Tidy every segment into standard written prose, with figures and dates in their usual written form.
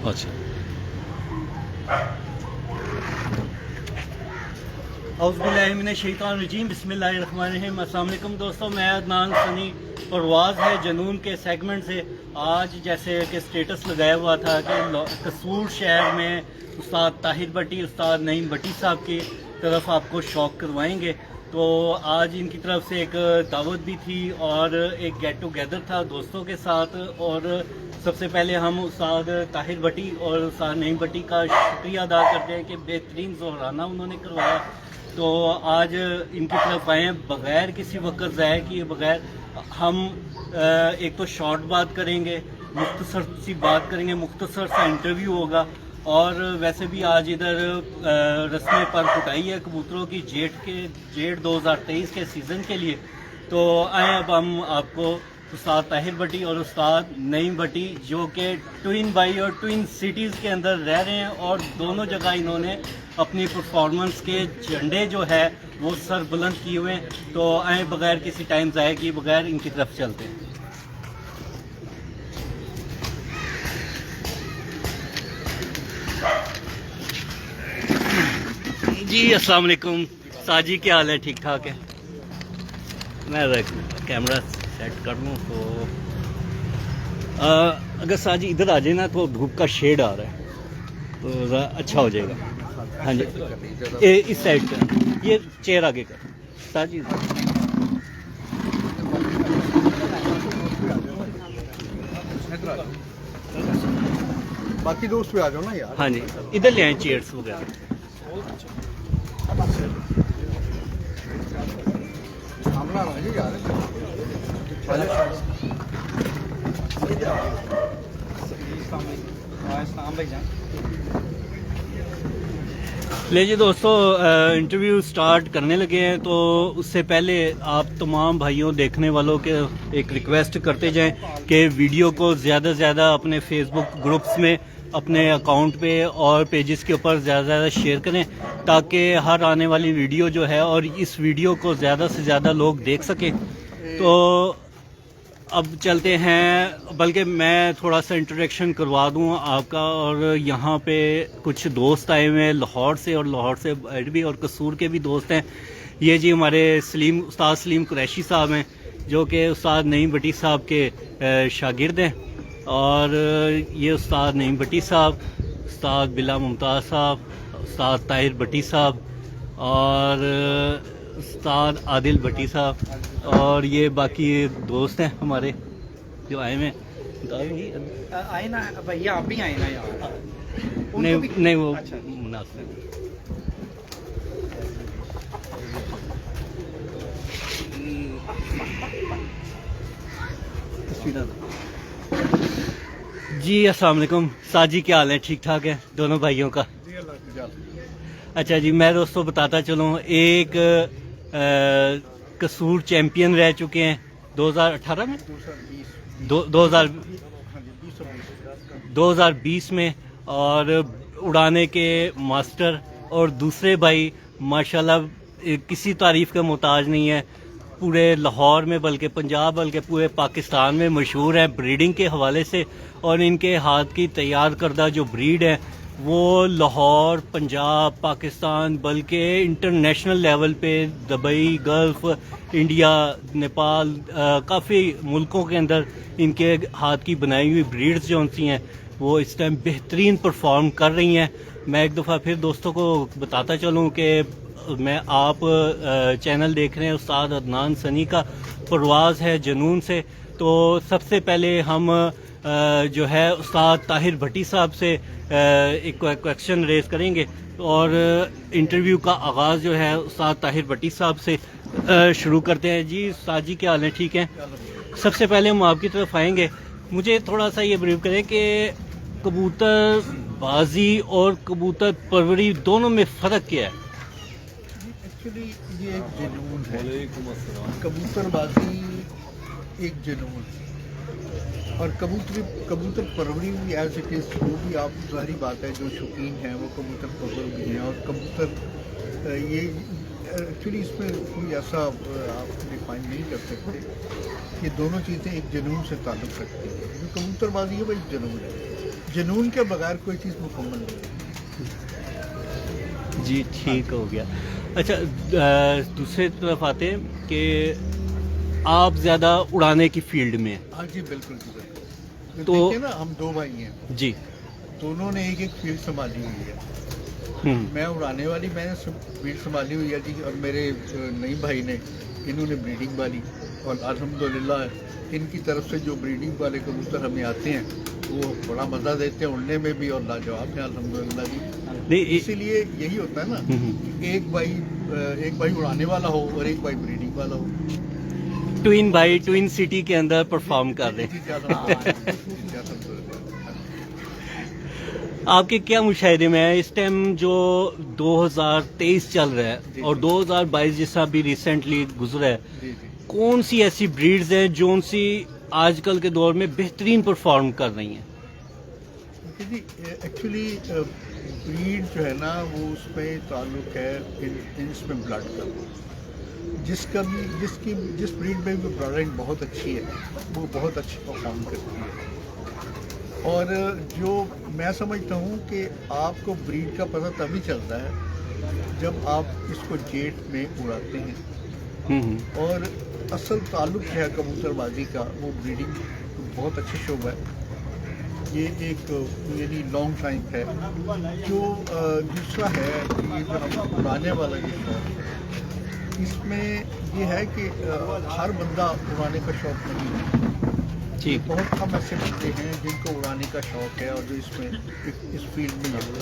اچھا اعوذ باللہ من الشیطان الرجیم، بسم اللہ الرحمن الرحیم۔ السلام علیکم دوستوں، میں عدنان سنی پرواز ہے جنون کے سیگمنٹ سے آج جیسے کہ سٹیٹس لگایا ہوا تھا کہ قصور شہر میں استاد طاہر بٹی، استاد نعیم بٹی صاحب کی طرف آپ کو شوق کروائیں گے، تو آج ان کی طرف سے ایک دعوت بھی تھی اور ایک گیٹ ٹوگیدر تھا دوستوں کے ساتھ۔ اور سب سے پہلے ہم استاد طاہر بٹی اور استاد نعیم بٹی کا شکریہ ادا کرتے ہیں کہ بہترین ظہرانہ انہوں نے کروایا۔ تو آج ان کی طرف آئے ہیں بغیر کسی وقت ضائع کیے بغیر۔ ہم ایک تو شارٹ بات کریں گے، مختصر سی بات کریں گے، مختصر سا انٹرویو ہوگا، اور ویسے بھی آج ادھر رسمیں پر کٹائی ہے کبوتروں کی جیٹ 2023 کے سیزن کے لیے۔ تو آئیں اب ہم آپ کو استاد طاہر بٹی اور استاد نعیم بٹی، جو کہ ٹوئن بائی اور ٹوئن سٹیز کے اندر رہ رہے ہیں اور دونوں جگہ انہوں نے اپنی پرفارمنس کے جھنڈے جو ہے وہ سر بلند کیے ہوئے ہیں۔ تو آئیں بغیر کسی ٹائم ضائع کیے بغیر ان کی طرف چلتے ہیں۔ جی السلام علیکم ساجی، کیا حال ہے؟ ٹھیک ٹھاک ہے؟ میں کیمرہ سیٹ کر لوں تو اگر ساجی ادھر آ جائے نا تو دھوپ کا شیڈ آ رہا ہے تو ذرا اچھا ہو جائے گا۔ ہاں جی اس سائڈ کا یہ چیئر آگے کر ساجی۔ باقی دوست بھی آ جاؤ نا یار۔ ہاں جی ادھر لے آئیں چیئرس وغیرہ۔ لے جی دوستو، انٹرویو سٹارٹ کرنے لگے ہیں، تو اس سے پہلے آپ تمام بھائیوں دیکھنے والوں کے ایک ریکویسٹ کرتے جائیں کہ ویڈیو کو زیادہ سے زیادہ اپنے فیس بک گروپس میں، اپنے اکاؤنٹ پہ اور پیجز کے اوپر زیادہ سے زیادہ شیئر کریں، تاکہ ہر آنے والی ویڈیو جو ہے اور اس ویڈیو کو زیادہ سے زیادہ لوگ دیکھ سکیں۔ تو اب چلتے ہیں، بلکہ میں تھوڑا سا انٹروڈکشن کروا دوں آپ کا۔ اور یہاں پہ کچھ دوست آئے ہوئے ہیں لاہور سے، اور لاہور سے بھی اور قصور کے بھی دوست ہیں۔ یہ جی ہمارے استاد سلیم قریشی صاحب ہیں، جو کہ استاد نعیم بٹی صاحب کے شاگرد ہیں، اور یہ استاد نعیم بٹی صاحب، استاد بلا ممتاز صاحب، استاد طاہر بٹی صاحب، اور استاد عادل بٹی صاحب، اور یہ باقی دوست ہیں ہمارے جو آئے ہوئے ہیں۔ آئے نا بھیا، آپ بھی آئے نا یار۔ نہیں وہ مناسب ہے۔ جی السلام علیکم ساجی، کیا حال ہے؟ ٹھیک ٹھاک ہے دونوں بھائیوں کا؟ اچھا جی، میں دوستوں بتاتا چلوں، ایک قصور چیمپئن رہ چکے ہیں 2018 میں، 2020 میں، اور اڑانے کے ماسٹر، اور دوسرے بھائی ماشاءاللہ کسی تعریف کا محتاج نہیں ہے، پورے لاہور میں بلکہ پنجاب بلکہ پورے پاکستان میں مشہور ہے بریڈنگ کے حوالے سے، اور ان کے ہاتھ کی تیار کردہ جو بریڈ ہے وہ لاہور، پنجاب، پاکستان بلکہ انٹرنیشنل لیول پہ دبئی، گلف، انڈیا، نیپال، کافی ملکوں کے اندر ان کے ہاتھ کی بنائی ہوئی بریڈز جو سی ہیں وہ اس ٹائم بہترین پرفارم کر رہی ہیں۔ میں ایک دفعہ پھر دوستوں کو بتاتا چلوں کہ میں آپ چینل دیکھ رہے ہیں استاد عدنان سنی کا، پرواز ہے جنون سے۔ تو سب سے پہلے ہم جو ہے استاد طاہر بٹی صاحب سے ایک کویسچن ریز کریں گے، اور انٹرویو کا آغاز جو ہے استاد طاہر بٹی صاحب سے شروع کرتے ہیں۔ جی استاد جی، کیا حال ہے؟ ٹھیک ہیں؟ سب سے پہلے ہم آپ کی طرف آئیں گے، مجھے تھوڑا سا یہ بریف کریں کہ کبوتر بازی اور کبوتر پروری دونوں میں فرق کیا ہے؟ ایکچولی یہ ایک جنون ہے، کبوتر بازی ایک جنون ہے، اور کبوتر پروری بھی ایز اٹ از، وہ بھی آپ ظاہری بات ہے جو شوقین ہیں وہ کبوتر پرور بھی ہیں، اور کبوتر یہ एक्चुअली इसमें कोई ऐसा आप डिफाइन नहीं कर सकते। ये दोनों चीज़ें एक जुनून से ताल्लुक़ रखती हैं। जो कबूतरबाजी है वो एक जुनून है, जुनून के बगैर कोई चीज़ मुकम्मल नहीं है। जी ठीक हो गया। अच्छा दूसरे तरफ आते हैं कि आप ज़्यादा उड़ाने की फील्ड में हैं। हाँ जी बिल्कुल जी बिल्कुल। तो देखिए ना, हम दो भाई हैं, जी दोनों ने एक एक फील्ड संभाली हुई है। मैं उड़ाने वाली मैंने फील्ड संभाली हुई है जी, और मेरे नई भाई ने, इन्होंने ब्रीडिंग वाली। और अल्हम्दुलिल्लाह इनकी तरफ से जो ब्रीडिंग वाले कबूतर हमें आते हैं वो बड़ा मज़ा देते हैं उड़ने में भी, और लाजवाब है अल्हम्दुलिल्लाह जी। नहीं इसीलिए यही होता है ना कि एक भाई उड़ाने वाला हो और एक भाई ब्रीडिंग वाला हो। ट्विन भाई ट्विन सिटी के अंदर परफॉर्म कर रहे हैं। जी, अल्हम्दुलिल्लाह। आपके क्या मुशाहिदे में है इस टाइम जो 2023 चल रहा है जी, और जी। 2022 जैसा भी रिसेंटली गुजरा है, जी जी। कौन सी ऐसी ब्रीड्स हैं जो सी आजकल के दौर में बेहतरीन परफॉर्म कर रही हैं? देखिए जी, एक्चुअली ब्रीड जो है ना वो उसमें ताल्लुक है इसमें ब्लड का। जिस ब्रीड में भी ब्लड लाइन बहुत अच्छी है वो बहुत अच्छी परफॉर्म करती है। और जो मैं समझता हूँ कि आपको ब्रीड का पता तभी चलता है जब आप इसको जेट में उड़ाते हैं। और असल ताल्लुक है कबूतरबाजी का वो ब्रीडिंग बहुत अच्छा शौक है। ये एक यानी लॉन्ग टाइम है। जो दूसरा है कि ये जो हम उड़ाने वाला जो शौक है, इसमें ये है कि हर बंदा उड़ाने का शौक नहीं है। ठीक। बहुत कम ऐसे बंदे हैं जिनको उड़ाने का शौक है और जो इसमें इस फील्ड में लगता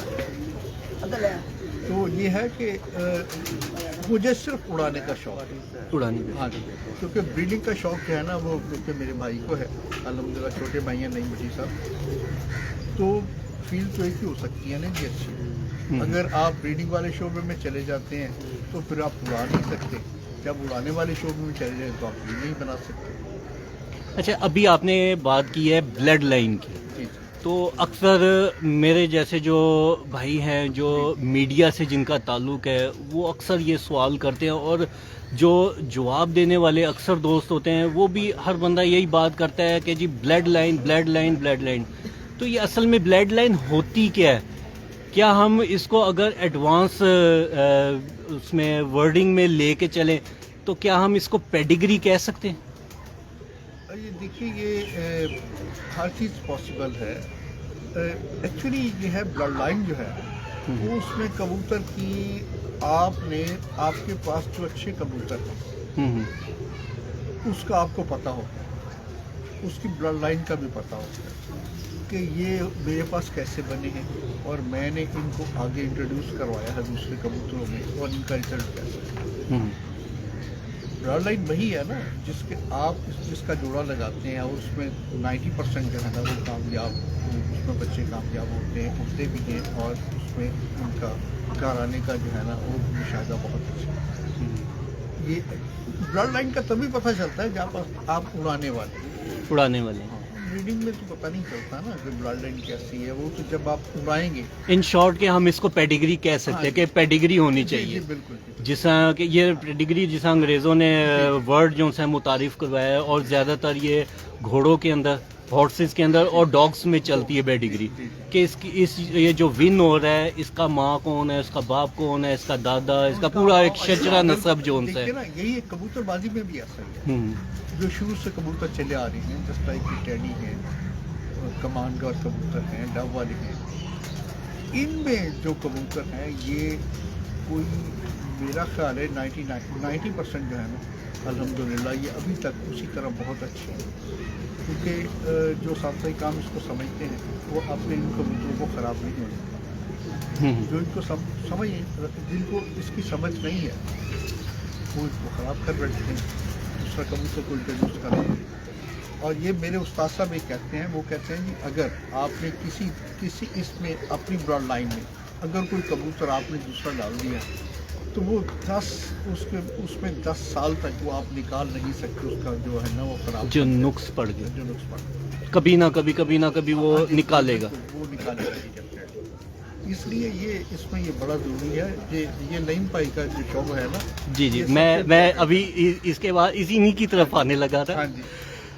है। तो ये है कि मुझे सिर्फ उड़ाने का शौक है। उड़ाने का। हाँ जी, क्योंकि ब्रीडिंग का शौक जो है ना वो क्योंकि मेरे भाई को है अल्हम्दुलिल्लाह, छोटे भाई हैं नहीं बड़ी साहब, तो फील्ड तो एक ही हो सकती है ना जी अच्छी। अगर आप ब्रीडिंग वाले शोबे में चले जाते हैं तो फिर आप उड़ा नहीं सकते। जब उड़ाने वाले शोबे में चले जाए तो आप ब्रीड नहीं बना सकते। अच्छा अभी आपने बात की है ब्लड लाइन की, जी तो अक्सर मेरे जैसे जो भाई हैं जो मीडिया से जिनका ताल्लुक़ है वो अक्सर ये सवाल करते हैं, और जो जवाब देने वाले अक्सर दोस्त होते हैं वो भी हर बंदा यही बात करता है कि जी blood line blood line blood line. तो ये असल में ब्लड लाइन होती क्या है? क्या हम इसको अगर एडवांस उसमें वर्डिंग में लेके चलें तो क्या हम इसको पेडिग्री कह सकते हैं? ये देखिए, ये हर चीज़ पॉसिबल है। एक्चुअली ये है ब्लड लाइन जो है वो उसमें कबूतर की आपके पास जो अच्छे कबूतर हैं उसका आपको पता होगा, उसकी ब्लड लाइन का भी पता होगा कि ये मेरे पास कैसे बने हैं और मैंने इनको आगे इंट्रोड्यूस करवाया है दूसरे कबूतरों में और इनका रिजल्ट कैसा है। ब्लड लाइन वही है ना जिसका जोड़ा लगाते हैं और उसमें 90% जो है ना वो कामयाब, उसमें बच्चे कामयाब होते हैं, उड़ते भी हैं और उसमें उनका घराने का जो है ना वो मुशाहिदा बहुत अच्छा है। ये ब्लड लाइन का तभी पता चलता है जब आप उड़ाने वाले। ब्रीडिंग में तो पता नहीं चलता ना कि ब्लड लाइन कैसी है, वो तो जब आप उड़ाएंगे। इन शॉर्ट के हम इसको पेडिग्री कह सकते हैं कि पेडिग्री होनी जी, चाहिए। जी, बिल्कुल जी। जिसा कि ये पेडिग्री जिसा अंग्रेज़ों ने वर्ड जो है मुतारिफ करवाया है, और ज़्यादातर ये घोड़ों के अंदर, हॉर्सेस के अंदर और डॉग्स में चलती है पेडिग्री कि ये जो विन हो रहा है इसका माँ कौन है, इसका बाप कौन है, इसका दादा, इसका पूरा एक शजरा नस्ब जो उनसे देखिए ना, यही एक कबूतरबाजी में भी ऐसा ही है। जो शुरू से कबूतर चले आ रहे हैं, जस्ट लाइक टैडी हैं, कमांडर कबूतर हैं, डव वाले हैं, इनमें जो कबूतर हैं ये कोई मेरा ख्याल है 90% जो है ना अल्हम्दुलिल्लाह ये अभी तक उसी तरह बहुत अच्छे हैं। क्योंकि जो साथी काम इसको समझते हैं वो अपने इन कबूतरों को ख़राब नहीं होने देते। जो इनको समझ जिनको इसकी समझ नहीं है वो इसको ख़राब कर बैठते हैं, दूसरा कबूतर को इंट्रोड्यूस कर देते हैं। और ये मेरे उस्ताद साहब ये कहते हैं, वो कहते हैं कि अगर आपने किसी इसमें अपनी ब्लड लाइन में अगर कोई कबूतर आपने दूसरा डाल दिया तो वो उसमें 10 साल तक वो आप निकाल नहीं सकते, उसका जो है ना वो खराब जो नुक्स पड़ गए, जो नुक्स पड़ गए कभी ना कभी वो निकालेगा। वो निकालेगा ही करते हैं। اس لیے یہ اس میں یہ بڑا ضروری ہے. یہ نعیم بھائی کا جو شعبہ ہے نا. جی یہ سب میں سے- ابھی اس کے بعد اسی کی طرف آنے لگا تھا. ہاں جی.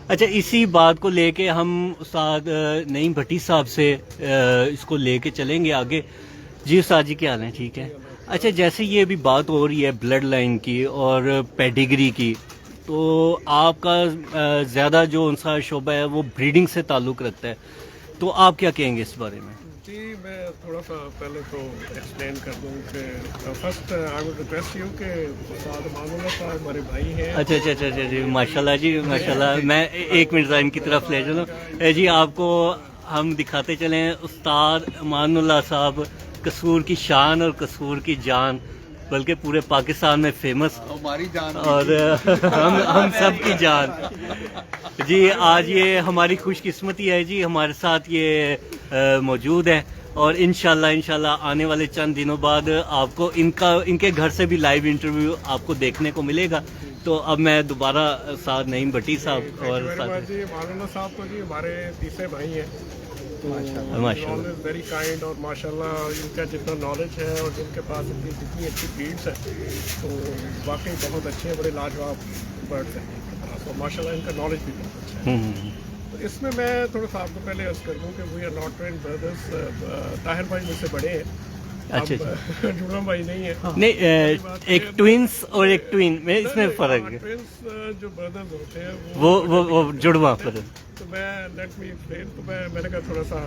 اچھا اسی بات کو لے کے ہم استاد نعیم بھٹی صاحب سے اس کو لے کے چلیں گے آگے. جی استاد جی کیا حال ہیں؟ ٹھیک ہے. اچھا جیسے یہ ابھی بات ہو رہی ہے بلڈ لائن کی اور پیڈیگری کی، تو آپ کا زیادہ جو ان کا شعبہ ہے وہ بریڈنگ سے تعلق رکھتا ہے، تو آپ کیا کہیں گے اس بارے میں؟ جی میں تھوڑا سا پہلے تو ایکسپلین کر دوں کہ first I would request you کہ استاد امان اللہ صاحب ہمارے بھائی ہیں. اچھا جی ماشاء اللہ جی ماشاء اللہ. میں ایک منٹ ذرا ان کی طرف لے چلوں. جی آپ کو ہم دکھاتے چلیں استاد امان اللہ صاحب، قصور کی شان اور قصور کی جان، بلکہ پورے پاکستان میں فیمس ہماری جان اور ہم سب کی جان. جی آج یہ ہماری خوش قسمتی ہے جی ہمارے ساتھ یہ موجود ہیں، اور انشاءاللہ آنے والے چند دنوں بعد آپ کو ان کے گھر سے بھی لائیو انٹرویو آپ کو دیکھنے کو ملے گا. تو اب میں دوبارہ ساتھ نعیم بھٹی صاحب اور جی امان اللہ صاحب تو جی ہمارے تیسرے بھائی ہیں. ماشاء اللہ ویری کائنڈ، اور ماشاء اللہ ان کا جتنا نالج ہے اور جن کے پاس جتنی اچھی بریڈس ہیں تو واقعی بہت اچھے ہیں، بڑے لاجواب برڈس ہیں تو ماشاء اللہ ان کا نالج بھی بہت اچھا ہے. تو اس میں میں تھوڑا سا آپ کو پہلے عرض کر دوں کہ we are not twin brothers. Tahir بھائی مجھ سے بڑے ہیں. اچھا جڑم بھائی نہیں ہے. نہیں ایک ٹوینس اور ایک ٹوین میں اس میں فرق ہے. ٹوینس جو بردرز ہوتے ہیں وہ جڑواں فرق. تو میں لیٹ می ایکسپلین. تو میں نے کہا تھوڑا سا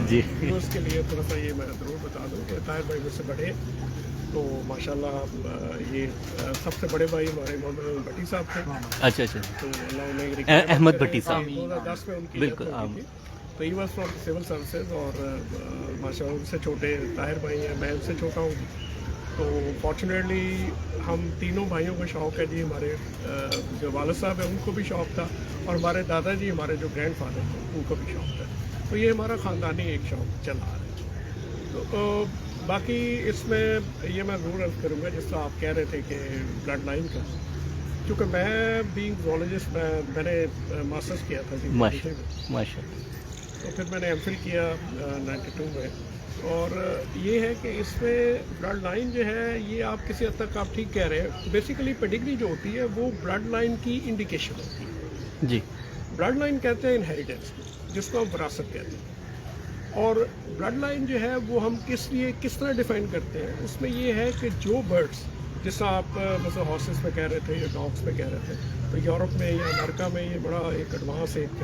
جی اس کے لیے تھوڑا سا یہ میں ضرور بتا دوں کہ طاہر بھائی مجھ سے بڑے ہیں. تو ماشاء اللہ یہ سب سے بڑے بھائی ہمارے محمد بھٹی صاحب تھے. اچھا تو اللہ انہیں احمد بھٹی صاحب 2010 میں ان کی بالکل death ہو گئی تھی. تو he was from civil services, اور ماشاء اللہ ان سے چھوٹے طاہر بھائی ہیں، میں ان سے چھوٹا ہوں. تو فارچونیٹلی ہم تینوں بھائیوں کو شوق ہے جی. ہمارے جو والد صاحب ہیں ان کو بھی شوق تھا، اور ہمارے دادا جی ہمارے جو گرینڈ فادر تھے ان کو بھی شوق تھا. تو یہ ہمارا خاندانی ایک شوق چل رہا ہے. تو باقی اس میں یہ میں ضرور عرض کروں گا جس طرح آپ کہہ رہے تھے کہ بلڈ لائن کا، کیونکہ میں بینگ زولوجسٹ میں نے ماسٹرس کیا تھا جی ماشاء اللہ. تو پھر میں نے ایم فل کیا 92 میں. اور یہ ہے کہ اس میں بلڈ لائن جو ہے یہ آپ کسی حد تک آپ ٹھیک کہہ رہے ہیں. بیسیکلی پیڈیگری جو ہوتی ہے وہ بلڈ لائن کی انڈیکیشن ہوتی ہے. جی بلڈ لائن کہتے ہیں انہیریٹنس، جس کو ہم وراثت کہتے ہیں. اور بلڈ لائن جو ہے وہ ہم کس طرح ڈیفائن کرتے ہیں. اس میں یہ ہے کہ جو برڈس، جس طرح آپ مثلا ہارسز پہ کہہ رہے تھے یا ڈاگس پہ کہہ رہے تھے، تو یورپ میں یا امریکہ میں یہ بڑا ایک ایڈوانس ایک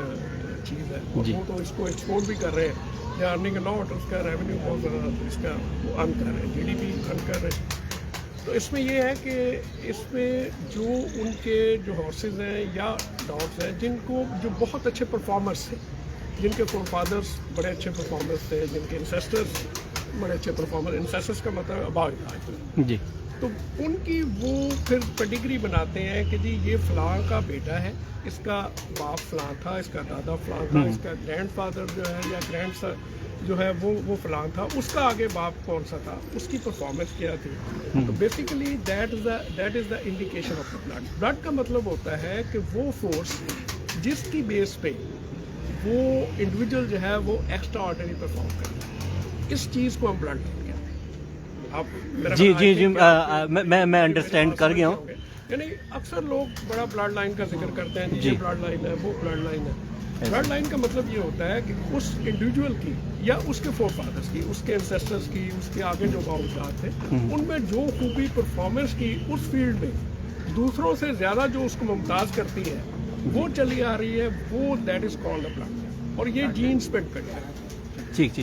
چیز ہے. اور وہ تو اس کو ایکسپورٹ بھی کر رہے ہیں، دے ارننگ اے لاٹ. اس کا ریونیو بہت زیادہ اس کا وہ ارن کر رہے ہیں، جی ڈی پی ارن کر رہے ہیں. تو اس میں یہ ہے کہ اس میں جو ان کے جو ہارسز ہیں یا ڈاگس ہیں جن کو جو بہت اچھے پرفارمرس تھے، جن کے فور فادرس بڑے اچھے پرفارمرس تھے، جن کے انسیسٹرس بڑے اچھے پرفارمر، انسیسٹرس کا مطلب اباؤٹ، جی تو ان کی وہ پھر پیڈیگری بناتے ہیں کہ جی یہ فلاں کا بیٹا ہے، اس کا باپ فلاں تھا، اس کا دادا فلاں تھا، اس کا گرینڈ فادر جو ہے یا گرینڈ جو ہے وہ فلاں تھا، اس کا آگے باپ کون سا تھا، اس کی پرفارمنس کیا تھی. تو basically that is the indication of the blood. Blood کا مطلب ہوتا ہے کہ وہ فورس جس کی بیس پہ وہ انڈیویجول جو ہے وہ ایکسٹرا آرڈنری پرفارم کرتا ہے، اس چیز کو ہم بلڈ لائن کہتے ہیں. آپ جی میں انڈرسٹینڈ کر گیا ہوں. یعنی اکثر لوگ بڑا بلڈ لائن کا ذکر کرتے ہیں، یہ بلڈ لائن ہے، وہ بلڈ لائن ہے. بلڈ لائن کا مطلب یہ ہوتا ہے کہ اس انڈیویجول کی یا اس کے فور فادرس کی، اس کے انسیسٹرس کی، اس کے آگے جو باوجات تھے، ان میں جو خوبی پرفارمنس کی اس فیلڈ میں دوسروں سے زیادہ جو اس کو ممتاز کرتی ہے وہ چلی آ رہی ہے، وہ that is called a blood. اور یہ جینس پہ ڈپینڈ ہے. ٹھیک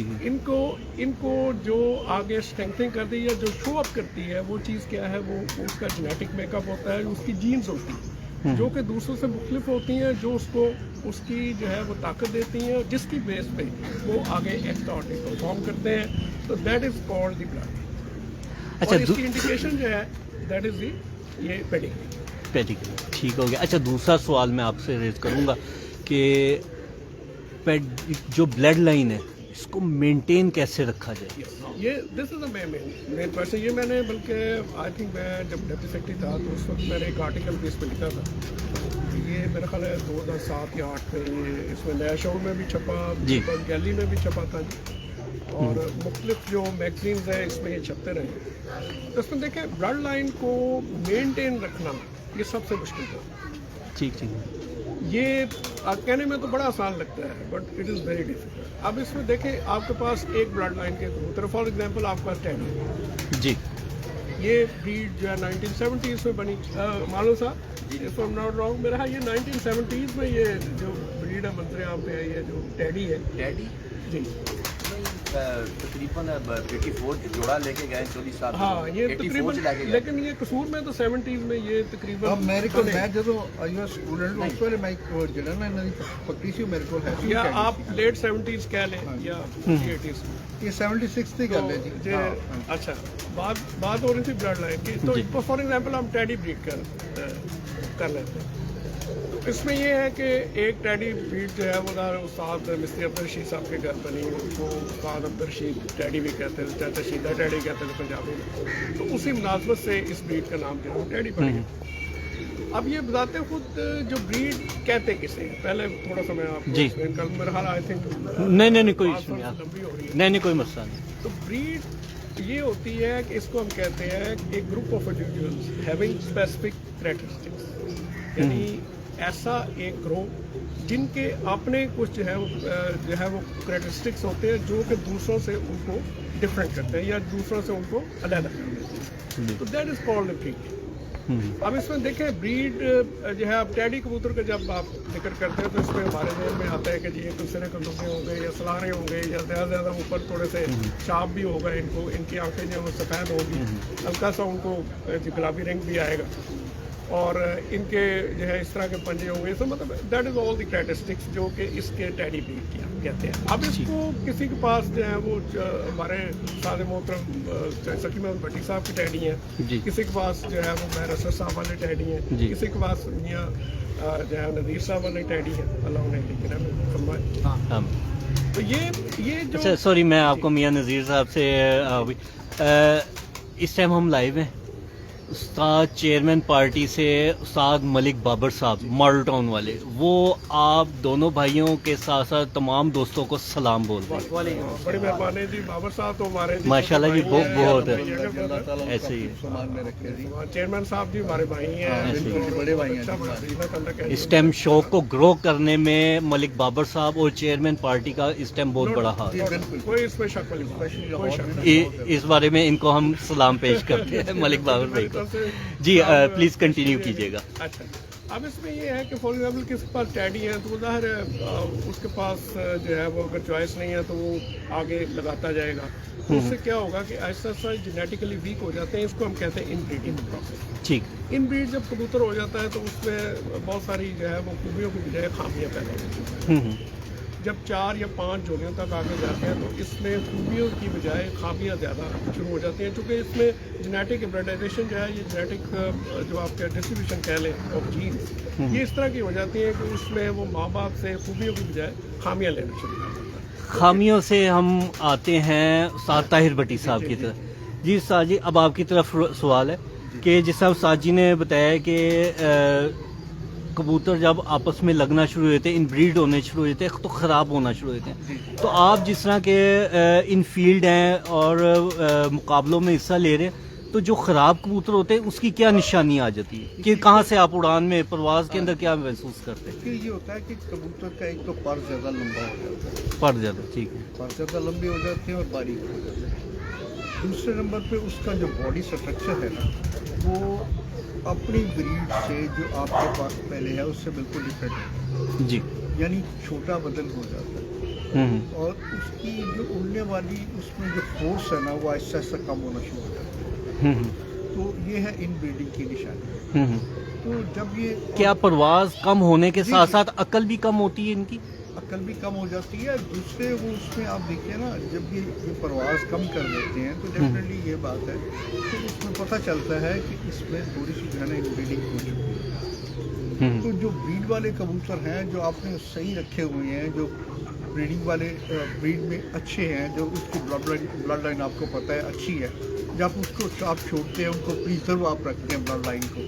ان کو جو آگے اسٹرینتھنگ کرتی ہے یا جو شو اپ کرتی ہے وہ چیز کیا ہے، وہ اس کا جینیٹک میک اپ ہوتا ہے، اس کی جینز ہوتی ہیں جو کہ دوسروں سے مختلف ہوتی ہیں، جو اس کی جو ہے وہ طاقت دیتی ہیں، جس کی بیس پہ وہ آگے ایکسٹرا آرڈنری پرفارم کرتے ہیں. تو that is called the blood. اچھا اور اس کی انڈیکیشن جو ہے دیٹ از دی یہ پیڈیگری. ٹھیک ہو گیا. اچھا دوسرا سوال میں آپ سے ریز کروں گا کہ جو بلڈ لائن ہے اس کو مینٹین کیسے رکھا جائے. یہ دس از اے مین پرسن. یہ میں نے بلکہ آئی تھنک میں جب ڈپٹی سیکرٹری تھا تو اس وقت میں نے ایک آرٹیکل بھی اس پہ لکھا تھا. یہ میرا خیال ہے 2007 یا 2008 میں اس میں نیا شعور میں بھی چھپا، گیلی میں بھی چھپا تھا. और मुख्तलिफ जो मैगजीन्स हैं इसमें ये छपते रहे, तो इसमें देखें ब्लड लाइन को मेनटेन रखना ये सबसे मुश्किल है। ठीक ठीक। ये कहने में तो बड़ा आसान लगता है but it is very difficult. अब इसमें देखें आपके पास एक ब्लड लाइन के कबूतर, फॉर एग्जांपल आपके पास टेडी, जी ये ब्रीड जो है 1970s में बनी, मालूम साहब if I am not wrong, मेरा ख्याल ये 1970s में ये जो ब्रीड है मंजर आम पे आई है, जो टेडी है। डैडी जी तकरीबन 84 जोड़ा लेके गए 24 साल हाँ, ये 84 तकरीबन, लेके गए। लेकिन ये कसूर में तो 70s में ये तकरीबन अब मेरे को बने। मैं ਜਦੋਂ आई वाज स्टूडेंट ਉਸ ਵੇਲੇ ਮੈਂ ਜਿਹੜਾ ਨਾ ਇਹਨਾਂ ਦੀ ਪੱਕੀ ਸੀ ਮੇਰੇ ਕੋਲ ਹੈ ਸੀ या आप लेट 70s कह लें या 80s। ਇਹ 76 ਦੀ ਗੱਲ ਹੈ ਜੀ जे अच्छा बात हो रही थी ब्लड लाइन की, तो फॉर एग्जांपल हम टेडी ब्रीड कर लेते हैं। तो इसमें ये है कि एक टेडी ब्रीड जो है वो उस्ताद मिस्त्री अब्दुल रशीद साहब के घर बनी, उनको उस्ताद अब्दुल रशीद टेडी भी कहते हैं, चाचा शीदा टेडी कहते हैं पंजाबी में, तो उसी मुनासबत से इस ब्रीड का नाम जो है वो टेडी पड़ गया। अब ये बताते खुद जो ब्रीड कहते किसे हैं, पहले थोड़ा सा मैं आपको जी। एक्सप्लेन कर दूं। मेरा हाल आई थिंक नहीं कोई बात इशू नहीं, आप- लंबी हो रही है। नहीं कोई मसला नहीं। तो ब्रीड ये होती है कि इसको हम कहते हैं कि एक group of individuals having specific characteristics, यानी ऐसा एक ग्रुप जिनके अपने कुछ जो है वो कैरेक्टरिस्टिक्स होते हैं जो कि दूसरों से उनको डिफरेंट करते हैं या दूसरों से उनको अलग कर देते हैं, तो that is called the breed. अब इसमें देखें ब्रीड जो है, अब टेडी कबूतर का जब आप जिक्र करते हैं तो इसमें हमारे ध्यान में आता है कि जी ये दूसरे कबूतर होंगे या सलारे होंगे या ज़्यादा ऊपर थोड़े से शार्प भी होगा, इनको इनकी आंखें जो है वो सफ़ेद होंगी, हल्का सा उनको गुलाबी रंग भी आएगा, और इनके जो है इस तरह के पंजे होंगे। तो मतलब that is all the characteristics जो कि इसके टेडी ब्रीड की हम कहते हैं। अब इसको किसी के पास जो है वो हमारे सादे मोहतरम सकीम अहमद भट्टी साहब की टेडी हैं, जी। किसी के पास जो है वो महर असद साहब वाले टेडी हैं, जी। किसी के पास मियाँ जो है नज़ीर साहब वाले टेडी हैं, अल्लाह उन्हें लेकिन फरमाए। हाँ। तो ये जो अच्छा सॉरी, मैं आपको मियां नज़ीर साहब से इस टाइम हम लाइव हैं उस्ताद चेयरमैन पार्टी से उस्ताद मलिक बाबर साहब मॉडल टाउन वाले, वो आप दोनों भाइयों के साथ साथ तमाम दोस्तों को सलाम बोल रहे हैं। बड़ी मेहरबानी जी, बाबर साहब तो हमारे जी माशाल्लाह जी, भाई हैं, बहुत है। अल्लाह ताला ऐसे ही है। सामान में रखे जी चेयरमैन साहब जी हमारे भाई हैं, बिल्कुल बड़े भाई हैं अच्छा बड़ा अल्लाह ताला का इस टाइम शो को ग्रो करने में मलिक बाबर साहब और चेयरमैन पार्टी का इस टाइम बहुत बड़ा हाथ जी है। बिल्कुल कोई इसमें शक वाली बात स्पेशली नहीं, कोई लाहौर शक में नहीं। इस बारे में इनको हम सलाम पेश करते हैं मलिक बाबर भाई को। जी प्लीज कंटिन्यू कीजिएगा। अच्छा, अब इसमें ये है कि फॉर एग्जाम्पल किसी के पास टैडी है तो वो ज़ाहिर है उसके पास जो है वो अगर चॉइस नहीं है तो वो आगे लगाता जाएगा, तो उससे क्या होगा कि ऐसा ऐसा जेनेटिकली वीक हो जाते हैं, इसको हम कहते हैं इनब्रीडिंग प्रोसेस। ठीक। इनब्रीड जब कबूतर हो जाता है तो उसमें बहुत सारी जो है वो खूबियों की बजाय खामियाँ पैदा होती हैं। जब 4 या 5 जोड़ियों तक आगे जाते हैं तो इसमें खूबियों की बजाय खामियाँ ज़्यादा शुरू हो जाती हैं, क्योंकि इसमें जेनेटिक इब्राइडाइजेशन जो है, ये जेनेटिक जो आपके डिस्ट्रीब्यूशन कह लें ऑफ जीन्स, ये इस तरह की हो जाती है कि उसमें वो माँ बाप से खूबियों की बजाय खामियाँ लेना शुरू कर देता है। खामियों से हम आते हैं उस्ताद ताहिर भट्टी साहब की तरफ। जी उस्ताद जी, अब आपकी तरफ सवाल है कि जिस तरह उस्ताद जी ने बताया कि कबूतर जब आपस में लगना शुरू होते हैं, इनब्रीड होने शुरू होते हैं, तो ख़राब होना शुरू होते हैं, तो आप जिस तरह के इन फील्ड हैं और मुकाबलों में हिस्सा ले रहे हैं, तो जो ख़राब कबूतर होते हैं उसकी क्या निशानी आ जाती है कि कहाँ से आप उड़ान में परवाज़ के अंदर क्या महसूस करते हैं? कि ये होता है कि कबूतर का एक तो पर ज़्यादा लंबा हो जाता है, पड़ जाता, ठीक है। पर ज़्यादा लंबी हो जाती है और बारीक हो जाती है। दूसरे नंबर पे उसका जो बॉडी स्ट्रक्चर है ना, वो अपनी ब्रीड से जो आपके पास पहले है उससे बिल्कुल डिफरेंट है जी। यानी छोटा बदन हो जाता है और उसकी जो उड़ने वाली उसमें जो फोर्स है ना वो आहिस्ता आहिस्ता कम होना शुरू हो जाता है। तो ये है इन ब्रीडिंग की निशानी। तो जब ये क्या परवाज़ कम होने के जी, साथ जी। साथ अकल भी कम होती है इनकी? अकल भी कम हो जाती है। दूसरे वो उसमें आप देखिए ना, जब ये परवाज़ कम कर देते हैं तो डेफिनेटली ये बात है कि इसमें पता चलता है कि इसमें थोड़ी सी जो है ना इनब्रीडिंग हो चुकी है। तो जो ब्रीड वाले कबूतर हैं जो आपने सही रखे हुए हैं, जो ब्रीडिंग वाले ब्रीड में अच्छे हैं, जो उसकी ब्लड लाइन आपको पता है अच्छी है, जब उसको आप छोड़ते हैं, उनको प्रिजर्व आप रखते हैं ब्लड लाइन को,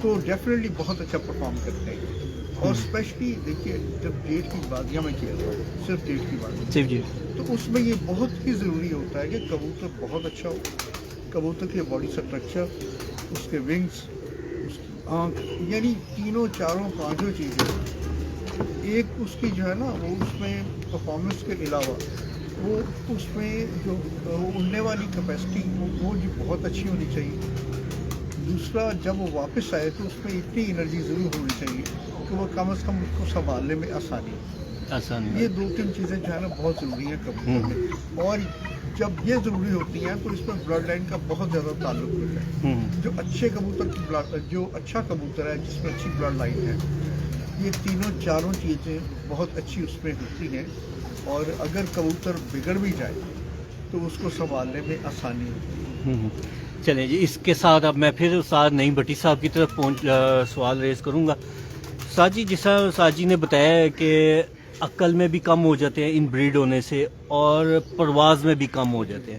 तो डेफिनेटली बहुत अच्छा परफॉर्म करते हैं। اور اسپیشلی دیکھیے جب ڈیٹ کی بات میں کیا تھا صرف ڈیٹ کی بات جی جی تو اس میں یہ بہت ہی ضروری ہوتا ہے کہ کبوتر بہت اچھا ہو. کبوتر کی باڈی اسٹرکچر, اس کے ونگس, اس کی آنکھ, یعنی تینوں چاروں پانچوں چیزیں. ایک اس کی جو ہے نا وہ اس میں پرفارمنس کے علاوہ وہ اس میں جو اڑنے والی کیپیسٹی وہ جو بہت اچھی ہونی چاہیے. دوسرا جب وہ واپس آئے تو اس میں اتنی انرجی ضرور ہونی چاہیے کہ وہ کم از کم اس کو سنبھالنے میں آسانی. یہ دو تین چیزیں جو ہے نا بہت ضروری ہیں کبوتر میں, اور جب یہ ضروری ہوتی ہیں تو اس میں بلڈ لائن کا بہت زیادہ تعلق ہوتا ہے. جو اچھے کبوتر کی بلڈ, جو اچھا کبوتر ہے جس میں اچھی بلڈ لائن ہے, یہ تینوں چاروں چیزیں بہت اچھی اس میں ہوتی ہیں, اور اگر کبوتر بگڑ بھی جائے تو اس کو سنبھالنے میں آسانی ہوتی ہے. چلیں جی, اس کے ساتھ اب میں پھر استاد نعیم بھٹی صاحب کی طرف سوال ریز کروں گا. استاد جی, جس طرح استاد جی نے بتایا ہے کہ عقل میں بھی کم ہو جاتے ہیں ان بریڈ ہونے سے, اور پرواز میں بھی کم ہو جاتے ہیں,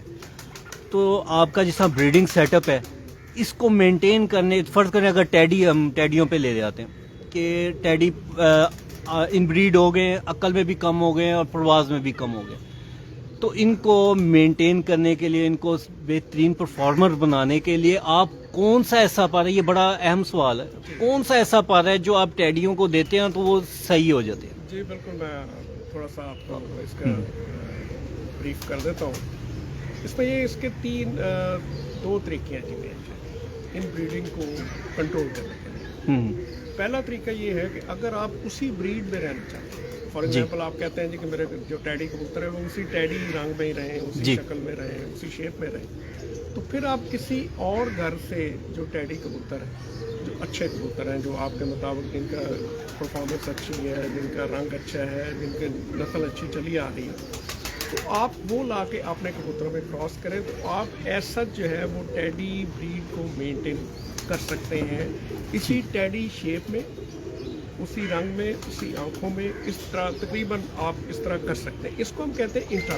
تو آپ کا جس طرح بریڈنگ سیٹ اپ ہے اس کو مینٹین کرنے, فرض کریں اگر ٹیڈی ہم ٹیڈیوں پہ لے جاتے ہیں کہ ٹیڈی ان بریڈ ہو گئے, عقل میں بھی کم ہو گئے اور پرواز میں بھی کم ہو گئے, تو ان کو مینٹین کرنے کے لیے, ان کو بہترین پرفارمر بنانے کے لیے آپ کون سا ایسا پارا, یہ بڑا اہم سوال ہے, کون سا ایسا پارا ہے جو آپ ٹیڈیوں کو دیتے ہیں تو وہ صحیح ہو جاتے ہیں؟ جی بالکل, میں تھوڑا سا آپ کو اس کا بریف کر دیتا ہوں. اس میں یہ اس کے دو طریقے ہیں جی ان بریڈنگ کو کنٹرول کرنے کے لیے. پہلا طریقہ یہ ہے کہ اگر آپ اسی بریڈ میں رہنا چاہتے ہیں, فار ایگزامپل آپ کہتے ہیں جی کہ میرے جو ٹیڈی کبوتر ہے وہ اسی ٹیڈی رنگ میں ہی رہیں, اسی شکل میں رہیں, اسی شیپ میں رہیں, تو پھر آپ کسی اور گھر سے جو ٹیڈی کبوتر ہے, جو اچھے کبوتر ہیں, جو آپ کے مطابق جن کا پرفارمنس اچھی ہے, جن کا رنگ اچھا ہے, جن کی نسل اچھی چلی آ رہی ہے, تو آپ وہ لا کے اپنے کبوتروں میں کراس کریں, تو آپ ایسا جو ہے وہ ٹیڈی بریڈ کو مینٹین کر سکتے ہیں اسی ٹیڈی شیپ میں, اسی رنگ میں, اسی آنکھوں میں, اس طرح تقریباً آپ اس طرح کر سکتے ہیں. اس کو ہم کہتے ہیں انٹرا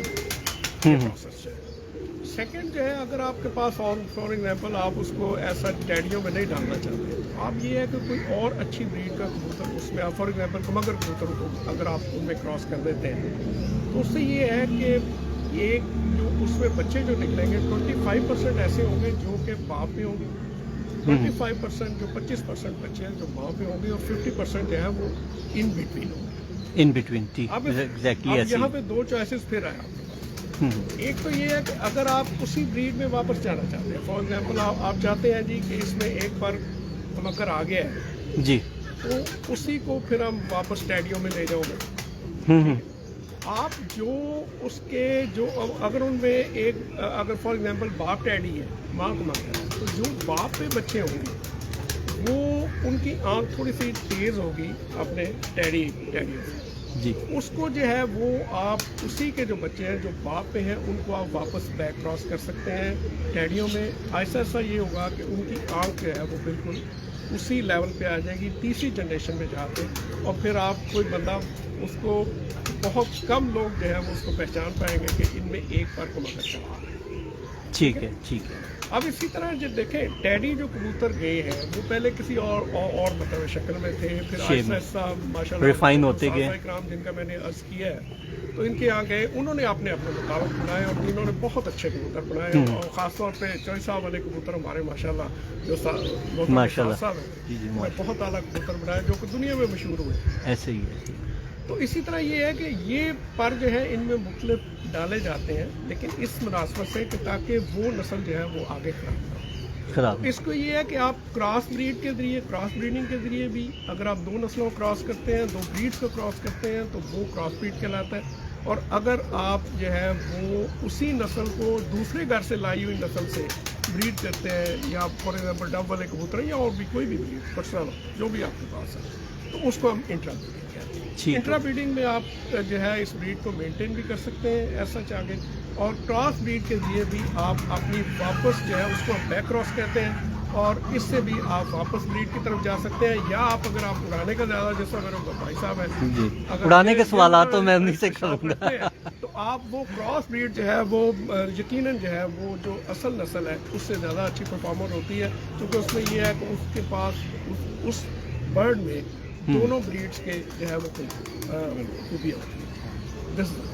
پروسیس. سیکنڈ جو ہے, اگر آپ کے پاس فار ایگزامپل آپ اس کو ایسا ٹیڈیوں میں نہیں ڈالنا چاہتے, آپ یہ ہے کہ کوئی اور اچھی بریڈ کا کبوتر اس میں, فار ایگزامپل کمگر کبوتر کو اگر آپ ان میں کراس کر دیتے ہیں تو اس سے یہ ہے کہ ایک جو اس میں بچے جو نکلیں گے 25% ایسے ہوں گے جو کہ باپ میں ہوں گے, 25% جو 25% بچے ہیں جو ماں پہ ہوں گے, اور 50% جو ہے وہ ان بٹوین ہوں گے. ان بٹوین, اب یہاں پہ دو چوائسیز پھر آئے آپ کے پاس. ایک تو یہ ہے کہ اگر آپ اسی بریڈ میں واپس جانا چاہتے ہیں, فار ایگزامپل آپ چاہتے ہیں جی کہ اس میں ایک بار کمکر آ گیا ہے جی, تو اسی کو پھر ہم واپس ٹیڈیوں میں لے جاؤ گے. آپ جو اس کے جو اگر ان میں ایک, اگر فار ایگزامپل باپ ٹیڈی ہے, ماں کمکر ہے, تو جو باپ پہ بچے ہوں گے وہ ان کی آنکھ تھوڑی سی تیز ہوگی اپنے ٹیڈیوں سے جی, اس کو جو ہے وہ آپ اسی کے جو بچے ہیں جو باپ پہ ہیں ان کو آپ واپس بیک کراس کر سکتے ہیں ٹیڈیوں میں. ایسا ایسا یہ ہوگا کہ ان کی آنکھ جو ہے وہ بالکل اسی لیول پہ آ جائے گی تیسری جنریشن میں جا کے, اور پھر آپ کوئی بندہ اس کو, بہت کم لوگ جو ہے وہ اس کو پہچان پائیں گے کہ ان میں ایک بار کو مگر چلا. ٹھیک ہے ٹھیک ہے. اب اسی طرح جو دیکھیں ٹیڈی جو کبوتر گئے ہیں وہ پہلے کسی اور مطلب شکل میں تھے, پھر آہستہ آہستہ ماشاء اللہ ریفائن ہوتے گئے, اکرام جن کا میں نے عرض کیا ہے, تو ان کے یہاں گئے, انہوں نے اپنے مطابق بنائے, اور انہوں نے بہت اچھے کبوتر بنائے, اور خاص طور پہ چوئی صاحب والے کبوتر ہمارے ماشاء اللہ جو ماشاء اللہ ہیں بہت اعلیٰ کبوتر بنائے جو کہ دنیا میں مشہور ہوئے. ایسے ہی ہے. تو اسی طرح یہ ہے کہ یہ پر جو ہے ان میں مختلف ڈالے جاتے ہیں, لیکن اس مناسبت سے کہ تاکہ وہ نسل جو ہے وہ آگے خراب. اس کو یہ ہے کہ آپ کراس بریڈ کے ذریعے, کراس بریڈنگ کے ذریعے بھی اگر آپ دو نسلوں کو کراس کرتے ہیں, دو بریڈس کو کراس کرتے ہیں, تو وہ کراس بریڈ کہلاتا ہے. اور اگر آپ جو ہے وہ اسی نسل کو دوسرے گھر سے لائی ہوئی نسل سے بریڈ کرتے ہیں, یا فار ایگزامپل ڈب والے کبوتر ہیں, یا اور بھی کوئی بھی بریڈ پرسنل جو بھی آپ کے پاس ہے, تو اس کو ہم انٹرا بریڈنگ کہتے ہیں. انٹرا بریڈنگ میں آپ جو ہے اس بریڈ کو مینٹین بھی کر سکتے ہیں ایسا چاہ کے, اور کراس بریڈ کے لیے بھی آپ اپنی واپس جو ہے اس کو بیک کراس کہتے ہیں, اور اس سے بھی آپ واپس بریڈ کی طرف جا سکتے ہیں. یا آپ اگر آپ اڑانے کا زیادہ, جیسا میرے بھائی صاحب ہیں, اڑانے کے سوالات تو میں انہیں سے کروں گا, تو آپ وہ کراس بریڈ جو ہے وہ یقیناً جو ہے وہ جو اصل نسل ہے اس سے زیادہ اچھی پرفارمر ہوتی ہے, کیونکہ اس میں یہ ہے کہ اس کے پاس اس برڈ میں दोनों ब्रीड्स के जो है वो खूबियाँ होती हैं। This is-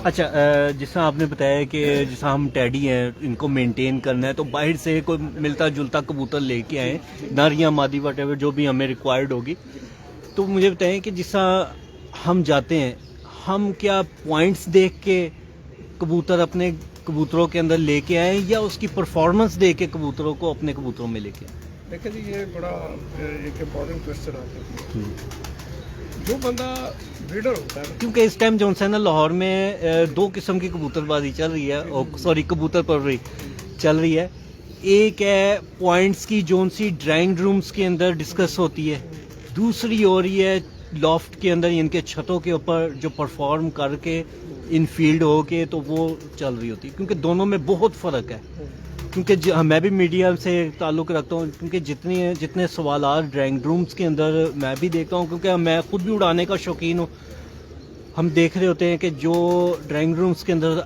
अच्छा, जैसा आपने बताया कि जैसा हम टैडी हैं इनको मेंटेन करना है, तो बाहर से कोई मिलता जुलता कबूतर लेके आए, नर या मादी वटेवर जो भी हमें रिक्वायर्ड होगी, तो मुझे बताएं कि जैसा हम जाते हैं, हम क्या पॉइंट्स देख के कबूतर अपने कबूतरों के अंदर लेके आए या उसकी परफॉर्मेंस देख के कबूतरों को अपने कबूतरों में लेके आए? देखिए जी, ये बड़ा एक इम्पॉर्टेंट क्वेश्चन आता है। जो बंदा ब्रीडर होता है, क्योंकि इस टाइम जो है ना लाहौर में दो किस्म की कबूतरबाजी चल रही है, और सॉरी कबूतर परवरी चल रही है। एक है पॉइंट्स की जोन सी ड्राइंग रूम्स के अंदर डिस्कस होती है, दूसरी हो रही है लॉफ्ट के अंदर इनके छतों के ऊपर जो परफॉर्म करके इन फील्ड हो के, तो वो चल रही होती है। क्योंकि दोनों में बहुत फ़र्क है, क्योंकि मैं भी मीडिया से ताल्लुक़ रखता हूँ, क्योंकि जितने सवालात ड्राइंग रूम्स के अंदर मैं भी देखता हूँ, क्योंकि मैं खुद भी उड़ाने का शौकीन हूँ। हम देख रहे होते हैं कि जो ड्राइंग रूम्स के अंदर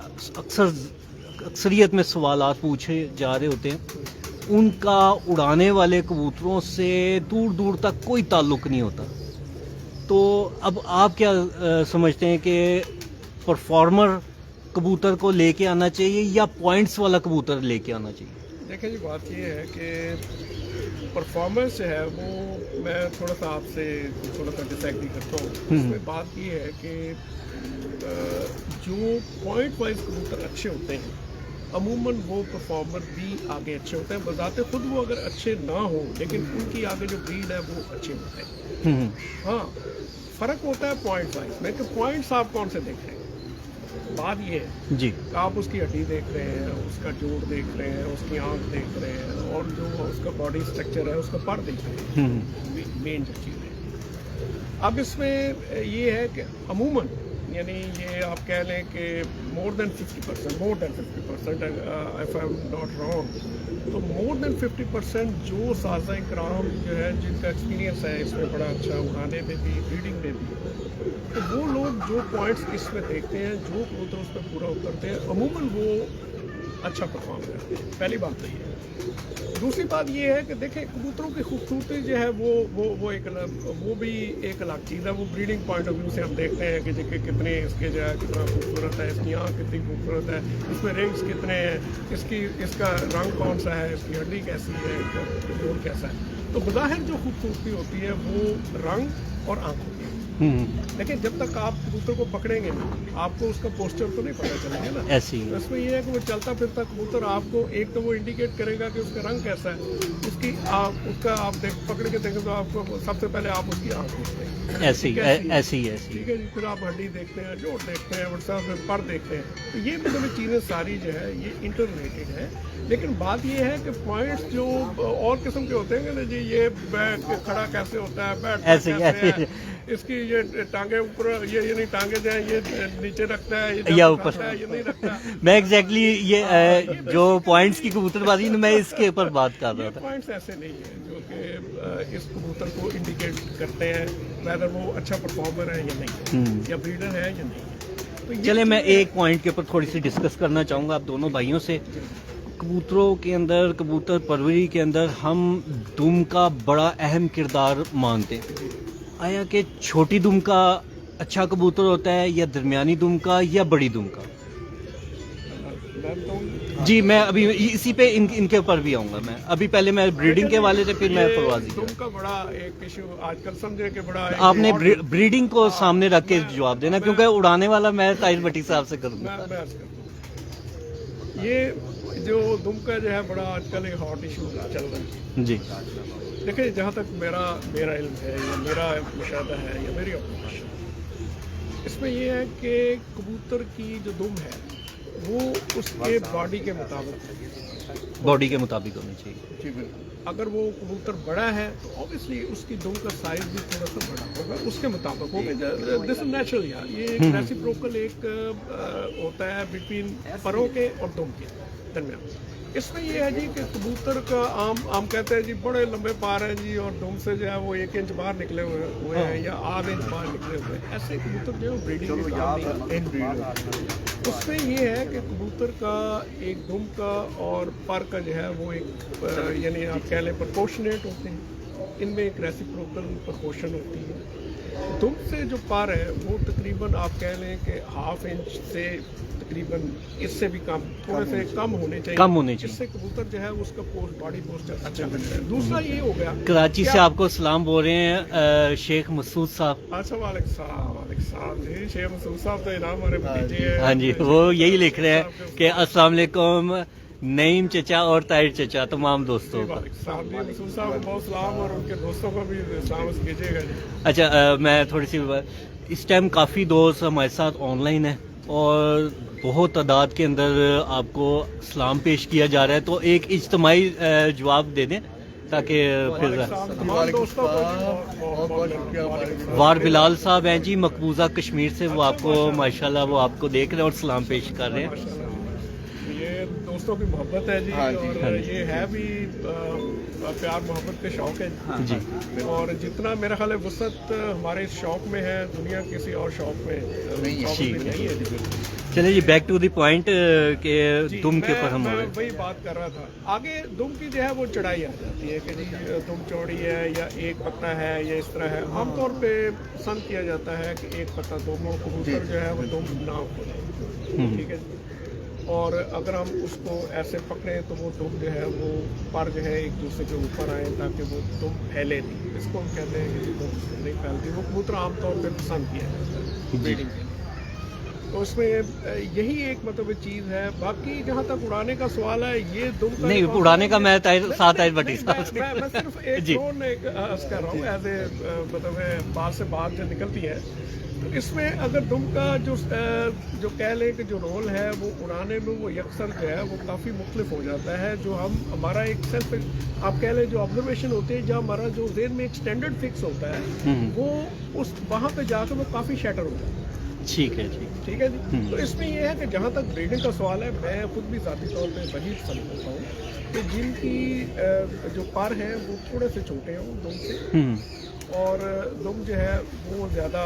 अक्सरियत में सवालात पूछे जा रहे होते हैं, उनका उड़ाने वाले कबूतरों से दूर दूर तक कोई ताल्लुक़ नहीं होता। तो अब आप क्या समझते हैं कि परफॉर्मर कबूतर को लेके आना चाहिए या पॉइंट्स वाला कबूतर लेके आना चाहिए? देखिए जी, बात ये है कि परफॉर्मेंस जो है वो मैं थोड़ा सा आपसे थोड़ा सा डिसएग्री करता हूँ। इसमें बात ये है कि जो पॉइंट वाइज कबूतर अच्छे होते हैं, अमूमन वो परफॉर्मर भी आगे अच्छे होते हैं। बजाते खुद वो अगर अच्छे ना हो, लेकिन उनकी आगे जो ब्रीड है वो अच्छे होते हैं। हाँ, फ़र्क होता है पॉइंट वाइज में कि पॉइंट्स आप कौन से देख रहे हैं। बात ये है जी, आप उसकी हड्डी देख रहे हैं, उसका जोड़ देख रहे हैं, उसकी आँख देख रहे हैं, और जो उसका बॉडी स्ट्रक्चर है उसका पर देख रहे हैं, मेन जो चीज़ है। अब इसमें ये है कि अमूमन यानी ये आप कह लें कि more than 50%, if I am not wrong, तो मोर देन 50% जो साज़ा इकराम जो है जिनका एक्सपीरियंस है इसमें बड़ा अच्छा उड़ाने में भी, ब्रीडिंग में भी, तो वो लोग जो पॉइंट्स इसमें देखते हैं, जो कबूतर उस पर पूरा उतरते हैं, अमूमन वो अच्छा परफॉर्म करते हैं। पहली बात तो ये है। दूसरी बात ये है कि देखें कबूतरों की खूबसूरती जो है वो एक वो भी एक अलग चीज़ है। वो ब्रीडिंग पॉइंट ऑफ व्यू से हम देखते हैं कि देखिए कितने इसके जो है कितना खूबसूरत है, इसकी आँख कितनी खूबसूरत है, इसमें रिंग्स कितने हैं, इसका रंग कौन सा है, इसकी हड्डी कैसी है, इसका जोड़ कैसा है। तो बज़ाहिर जो खूबसूरती होती है वो रंग और आँख होती है। लेकिन जब तक आप कबूतर को पकड़ेंगे ना, आपको उसका पोस्चर तो नहीं पता चलेगा ना। ऐसी तो इसमें ये है कि वो चलता फिरता कबूतर आपको एक तो वो इंडिकेट करेगा कि उसका रंग कैसा है, उसका आप पकड़ के देखें तो आपको सबसे पहले आप उसकी आँख देखते हैं, ऐसी ठीक है जी। फिर आप हड्डी देखते हैं, जोड़ देखते हैं, फिर पर देखते हैं। तो ये मतलब चीज़ें सारी जो है ये इंटर रिलेटेड है। लेकिन बात ये है कि पॉइंट्स जो और किस्म के होते हैं ना जी, ये बैठ खड़ा कैसे होता है, बैठ कैसे है, इसकी ये टांगे ऊपर, ये नहीं टांगे जो है ये नीचे रखता है, ये या ऊपर ऊपर, ये नहीं रखता। मैं एग्जैक्टली ये जो पॉइंट्स की कबूतरबाजी मैं इसके ऊपर बात कर रहा ये था। पॉइंट्स ऐसे नहीं है जो कि इस कबूतर को इंडिकेट करते हैं वेदर वो अच्छा परफॉर्मर है या नहीं, या ब्रीडर है या नहीं। तो चले मैं एक पॉइंट के ऊपर थोड़ी सी डिस्कस करना चाहूँगा आप दोनों भाइयों से। कबूतरों के अंदर, कबूतर परवरी के अंदर हम दुम का बड़ा अहम किरदार मानते हैं। आया कि छोटी दुम का अच्छा कबूतर होता है या दरमियानी दुम का या बड़ी दुम का? जी, मैं अभी इसी पे इनके ऊपर भी आऊँगा। मैं अभी पहले मैं ब्रीडिंग के वाले थे, फिर मैं परवाजी। दुम का बड़ा एक इशू आजकल समझे कि बड़ा आपने ब्रीडिंग को सामने रख के जवाब देना, क्योंकि उड़ाने वाला मैं ताहिर भट्टी साहब से करूँगा। ये जो दुम का जो है बड़ा आजकल एक हॉट इशू चल रहा है जी। देखिए, जहाँ तक मेरा इल्म है या मेरा मुशाहदा है या मेरी ऑब्जर्वेशन, इसमें यह है कि कबूतर की जो दुम है वो उसके बॉडी के मुताबिक होनी चाहिए। जी बिल्कुल। अगर वो कबूतर बड़ा है तो ऑब्वियसली उसकी दुम का साइज भी थोड़ा सा बड़ा होगा, उसके मुताबिक होगा। दिस इज नेचुरल यार, ये एक रेसिप्रोकल एक होता है बिटवीन परों के और दुम के दरमियान। इसमें ये है जी कि कबूतर का आम कहते हैं जी बड़े लंबे पार हैं जी, और दुम से जो है वो 1 इंच बाहर निकले हुए हैं या आध इंच बाहर निकले हुए हैं। ऐसे कबूतर जो है ब्रीडिंग में काम नहीं करते। उसमें ये है कि कबूतर का एक दुम का और पर का जो है वो एक यानी आप कह लें प्रोपोर्शनेट होते हैं। इनमें एक रेसिप्रोकल प्रोपोर्शन होती है। दुम से जो पर है वो तकरीबन आप कह लें कि हाफ इंच से तकरीबन इससे भी कम, थोड़े से कम होने चाहिए, कम होने चाहिए। इससे कबूतर जो है उसका बॉडी पोस्चर अच्छा लगता है। दूसरा ये हो गया कराची से कि आपको सलाम बोल रहे हैं शेख मसूद साहब। अच्छा वालेकुम सलाम जी, शेख मसूद साहब तो इनाम हमारे भतीजे हैं। हाँ जी, वो यही लिख रहे हैं कि अस्सलाम वालेकुम नईम चचा और ताहिर चचा तमाम दोस्तों को। साहब जी मसूद साहब को बहुत सलाम और उनके दोस्तों को भी सलाम कीजिएगा जी। अच्छा मैं थोड़ी सी इस टाइम काफ़ी दोस्त हमारे साथ ऑनलाइन है और बहुत तादाद के अंदर आपको सलाम पेश किया जा रहा है, तो एक इज्तमाही जवाब दे दें ताकि फिर तमाम दोस्तों को बहुत बहुत शुक्रिया। वार बिलाल साहब हैं जी मकबूजा कश्मीर से, वो आपको माशाल्लाह वो आपको देख रहे हैं और सलाम पेश कर रहे हैं। ये दोस्तों की मोहब्बत है जी, और ये है भी प्यार मोहब्बत के शौक है जी। और जितना मेरा ख्याल है वसत हमारे इस शौक में है, दुनिया किसी और शौक में ठीक है। नहीं है जी। चलिए जी बैक टू द पॉइंट के जी, दुम के ऊपर हम मैं वही बात कर रहा था। आगे दुम की जो है वो चढ़ाई आ जाती है कि जी दुम चौड़ी है या एक पत्ता है या इस तरह है। आमतौर पे पसंद किया जाता है कि एक पत्ता दोनों कबूतर जो है वो दुम ना हो, ठीक है। और अगर हम उसको ऐसे पकड़ें तो वो दुम जो है वो पर जो है एक दूसरे के ऊपर आए ताकि वो दुम फैले नहीं। इसको हम कहते हैं कि दुम नहीं फैलती। वो कबूतर आमतौर पे पसंद किया जाता है ब्रीडिंग के लिए। तो उसमें यही एक मतलब चीज़ है। बाकी जहाँ तक उड़ाने का सवाल है, ये दुम का नहीं उड़ाने का मैं साथ ताहिर भट्टी साहब से मैं सिर्फ एक जी। ड्रोन एक कर रहा हूँ एज ए मतलब बाहर से बात जो निकलती है। तो इसमें अगर दुम का जो कह लें कि जो रोल है वो उड़ाने में वो यकसर जो है वो काफ़ी मुख्तलिफ हो जाता है। जो हमारा एक सेल्फ आप कह लें जो ऑब्जर्वेशन होते हैं, जहाँ हमारा जो जेन में एक स्टैंडर्ड फिक्स होता है वो उस वहाँ पे जाकर वो काफ़ी शैटर हो जाता है। ठीक है ठीक है जी। तो इसमें ये है कि जहाँ तक ब्रीडिंग का सवाल है, मैं खुद भी ज़ाती तौर पे वही पसंद करता हूँ कि जिनकी जो पर हैं वो थोड़े से छोटे हों दुम से, और दुम जो है वो ज़्यादा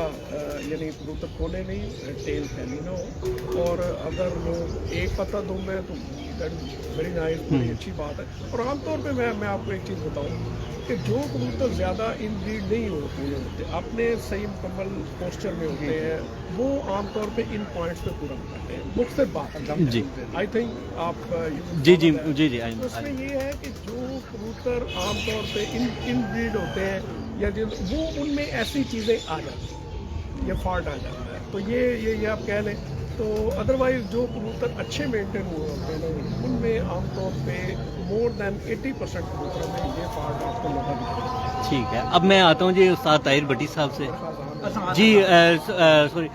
यानी कबूतर खोले नहीं, टेल फैली ना हो। और अगर वो एक पत्ता दुम है तो वेरी नाइस, बड़ी अच्छी बात है। और आमतौर पे मैं आपको एक चीज़ बताऊँ कि जो कबूतर ज़्यादा इन ब्रीड नहीं होते, अपने सही मुकम्मल पोस्चर में होते हैं, वो आमतौर पे इन पॉइंट्स पे पूरा करते हैं। मुझसे बात जी। आई थिंक आप जी जी जी जी तो उसमें ये है कि जो कबूतर आमतौर पे इन ब्रीड होते हैं या वो उनमें ऐसी चीज़ें आ जाती हैं, ये फॉल्ट आ जाता है। तो ये आप कह लें। तो अदरवाइज जो कबूतर अच्छे मेंटेन हुए होते हैं उनमें आमतौर पे मोर देन 80% कबूतरों में ये फॉल्ट आपको नजर नहीं आता। ठीक है। अब मैं आता हूँ जी उस्ताद ताहिर भट्टी साहब से जी। सॉरी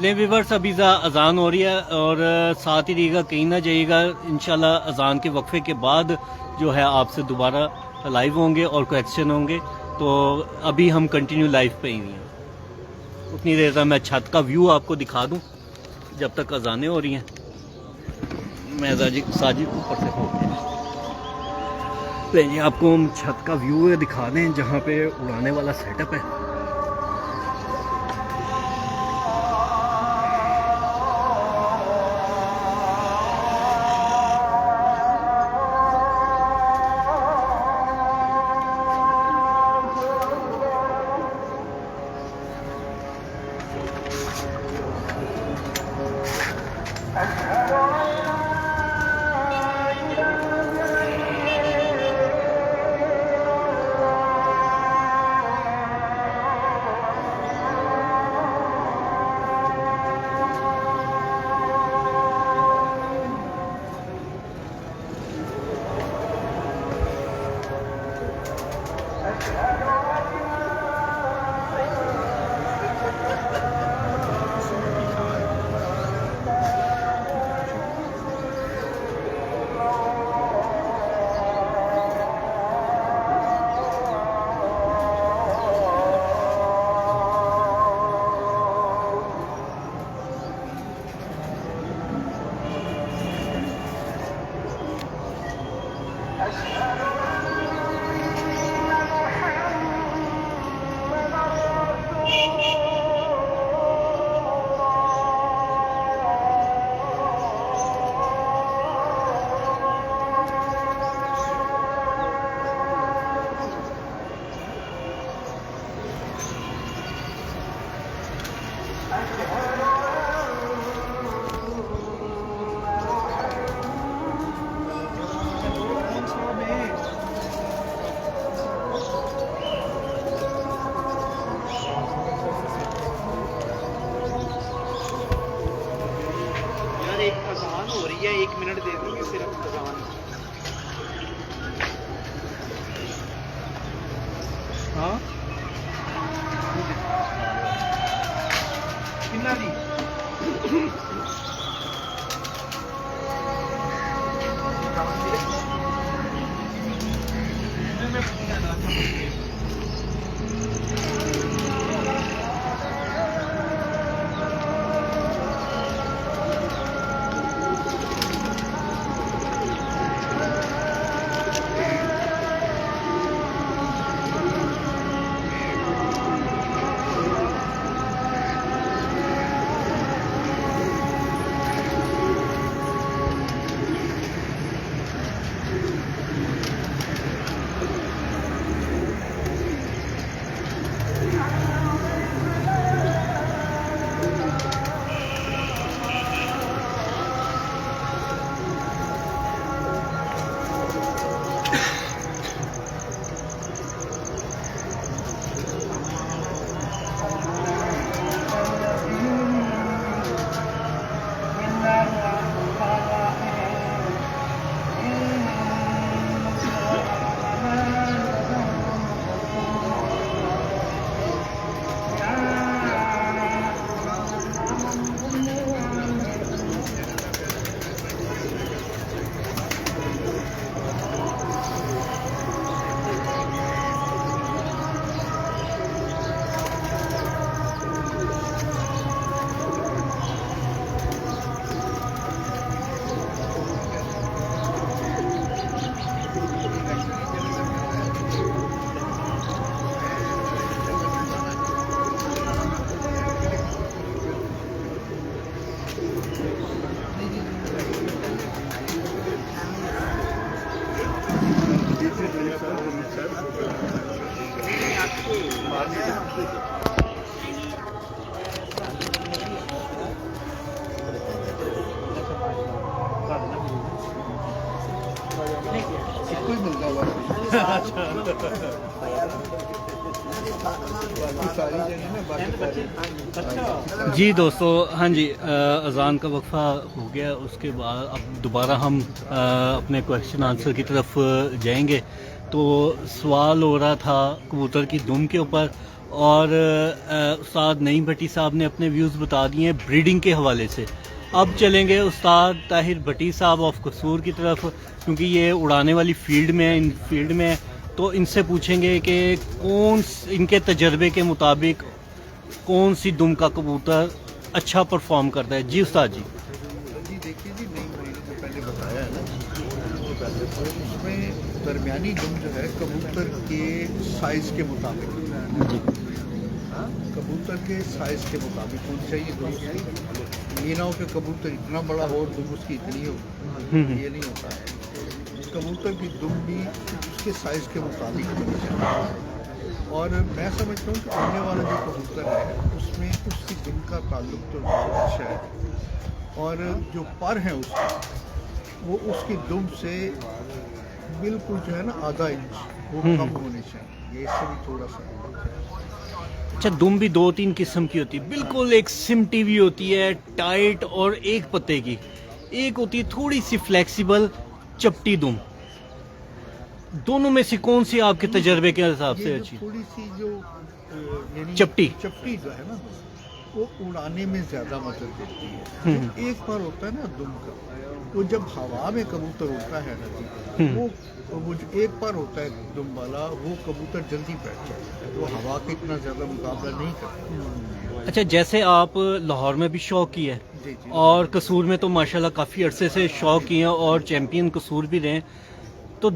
ले व्यूअर्स, अभी अजान हो रही है और साथ ही रहिएगा, कहीं ना जाइएगा। इंशाल्लाह अजान के वक्फे के बाद जो है आपसे दोबारा लाइव होंगे और क्वेश्चन होंगे। तो अभी हम कंटिन्यू लाइव पे ही हैं। उतनी देर तक मैं छत का व्यू आपको दिखा दूं जब तक अजानें हो रही हैं। मैं साजिद ऊपर से हो गया, आपको हम छत का व्यू दिखा दें जहाँ पे उड़ाने वाला सेटअप है। हाँ किन्ना दी कोई मिलता हुआ सारी जगह ना बाकी جی دوستو ہاں جی اذان کا وقفہ ہو گیا. اس کے بعد اب دوبارہ ہم اپنے کویشچن آنسر کی طرف جائیں گے. تو سوال ہو رہا تھا کبوتر کی دم کے اوپر اور استاد نعیم بھٹی صاحب نے اپنے ویوز بتا دیے ہیں بریڈنگ کے حوالے سے. اب چلیں گے استاد طاہر بھٹی صاحب آف قصور کی طرف, کیونکہ یہ اڑانے والی فیلڈ میں ان فیلڈ میں, تو ان سے پوچھیں گے کہ کون ان کے تجربے کے مطابق کون سی دم کا کبوتر اچھا پرفارم کرتا ہے. جی استاد جی. جی دیکھیے جی نئی میں نے جو پہلے بتایا ہے نا, اس میں درمیانی دم جو ہے کبوتر کے سائز کے مطابق, کبوتر کے سائز کے مطابق ہونی چاہیے دم. یہ نہ ہو کہ کبوتر اتنا بڑا ہو اور دم اس کی اتنی ہو, یہ نہیں ہوتا ہے. کبوتر کی دم بھی اس کے سائز کے مطابق ہونی چاہیے. اور میں سمجھتا ہوں کہ آنے والا جو کبوتر ہے اس میں اس کی دم کا تعلق تو بہت اچھا ہے, اور جو پر ہیں اس کے وہ اس کی دم سے بالکل جو ہے نا آدھا انچ وہ کم ہونے چاہیے, یہ اس سے بھی تھوڑا سا. اچھا دم بھی دو تین قسم کی ہوتی ہے, بالکل ایک سمٹی ہوئی ہوتی ہے ٹائٹ اور ایک پتے کی, ایک ہوتی ہے تھوڑی سی فلیکسیبل چپٹی دم. دونوں میں سے کون سی آپ کے تجربے کے حساب سے اچھی؟ تھوڑی سی جو یعنی چپٹی جو ہے نا وہ اڑانے میں زیادہ مدد دیتی ہے. جو ایک بار ہوتا ہے نا دم کا, وہ جب ہوا میں کبوتر اڑتا ہے نا وہ جو ایک بار ہوتا ہے دم والا, وہ کبوتر جلدی بیٹھ جاتا ہے, وہ ہوا کا اتنا زیادہ مقابلہ نہیں کرتا. اچھا جیسے آپ لاہور میں بھی شوق کی ہے جی اور قصور میں تو ماشاءاللہ کافی عرصے سے شوق کی ہیں اور چیمپئن قصور بھی رہے, تو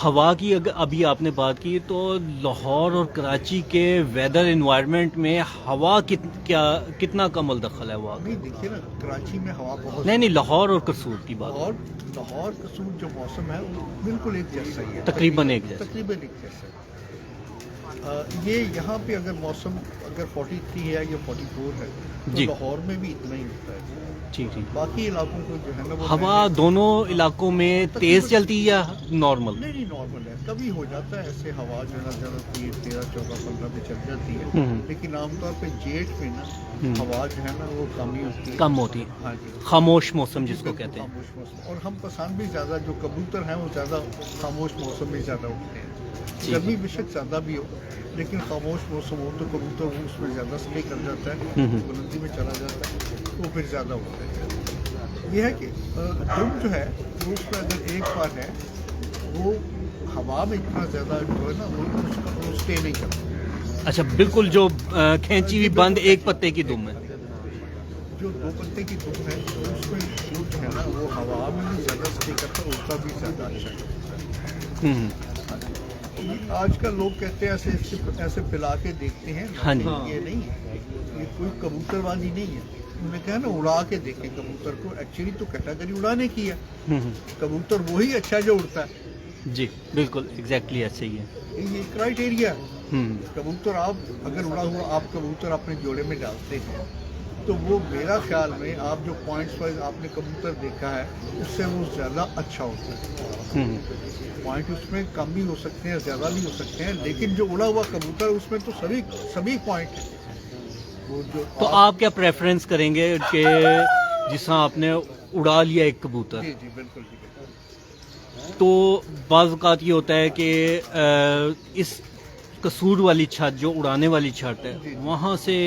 ہوا کی اگر ابھی آپ نے بات کی تو لاہور اور کراچی کے ویدر انوائرمنٹ میں ہوا کتنا کم دخل ہے ہوا؟ ابھی دیکھیے نا کراچی میں ہوا بہت, نہیں لاہور اور قصور کی بات, اور لاہور قصور جو موسم ہے وہ بالکل ایک جیسا ہی ہے, تقریباً ایک جیسا, تقریباً ایک جیسا. یہ یہاں پہ اگر موسم اگر 43 ہے یا 44 ہے تو لاہور میں بھی اتنا ہی ہوتا ہے. ٹھیک ٹھیک. باقی علاقوں کو جو ہے نا وہ ہوا دونوں علاقوں میں تیز چلتی ہے یا نارمل؟ نہیں نارمل ہے, کبھی ہو جاتا ہے ایسے ہوا جو ہے نا زیادہ 13, 14, 15 پہ چل جاتی ہے, لیکن عام طور پہ جیٹ میں نا ہوا جو ہے نا وہ کم ہی ہوتی ہے, کم ہوتی ہے. ہاں جی, خاموش موسم جس کو کہتے ہیں. خاموش موسم, اور ہم پسند بھی زیادہ جو کبوتر ہیں وہ زیادہ خاموش موسم میں زیادہ اٹھتے ہیں. गर्मी बेशक ज़्यादा भी हो, लेकिन खामोश मौसम हो तो कबूतर वो उसमें ज़्यादा स्टे कर जाता है, बुलंदी में चला जाता है, तो फिर ज़्यादा होता है। ये है कि दुम जो है वो उसमें अगर एक बार है वो हवा में इतना ज़्यादा जो है ना वो स्टे नहीं करता। अच्छा, बिल्कुल जो खींची हुई बंद एक पत्ते की दुम है। जो 2 पत्ते की दुम है तो उसमें जो है ना वो हवा में भी ज़्यादा स्टे करता है, उसका भी ज़्यादा अच्छा है। आजकल लोग कहते हैं ऐसे पिला के देखते हैं, हाँ जी। ये नहीं है, ये कोई कबूतरबाजी नहीं है। उन्होंने कहा ना उड़ा के देखें कबूतर को, एक्चुअली तो कैटेगरी उड़ाने की है। कबूतर वही अच्छा जो उड़ता है। जी बिल्कुल, एग्जैक्टली ऐसे ही है। ये क्राइटेरिया कबूतर आप अगर उड़ा हुआ आप कबूतर अपने जोड़े में डालते हैं तो वो मेरा ख्याल में आप जो पॉइंट्स वाइज आपने कबूतर देखा है उससे वो ज़्यादा अच्छा होता है। पॉइंट उसमें कम भी हो सकते हैं, ज़्यादा भी हो सकते हैं, लेकिन जो उड़ा हुआ कबूतर उसमें तो सभी पॉइंट हैं। वो जो तो आप क्या प्रेफरेंस करेंगे कि जिस आपने उड़ा लिया एक कबूतर, जी जी बिल्कुल जी बिल्कुल। तो बाज़ औक़ात ये होता है कि इस कसूर वाली छत जो उड़ाने वाली छत है वहाँ से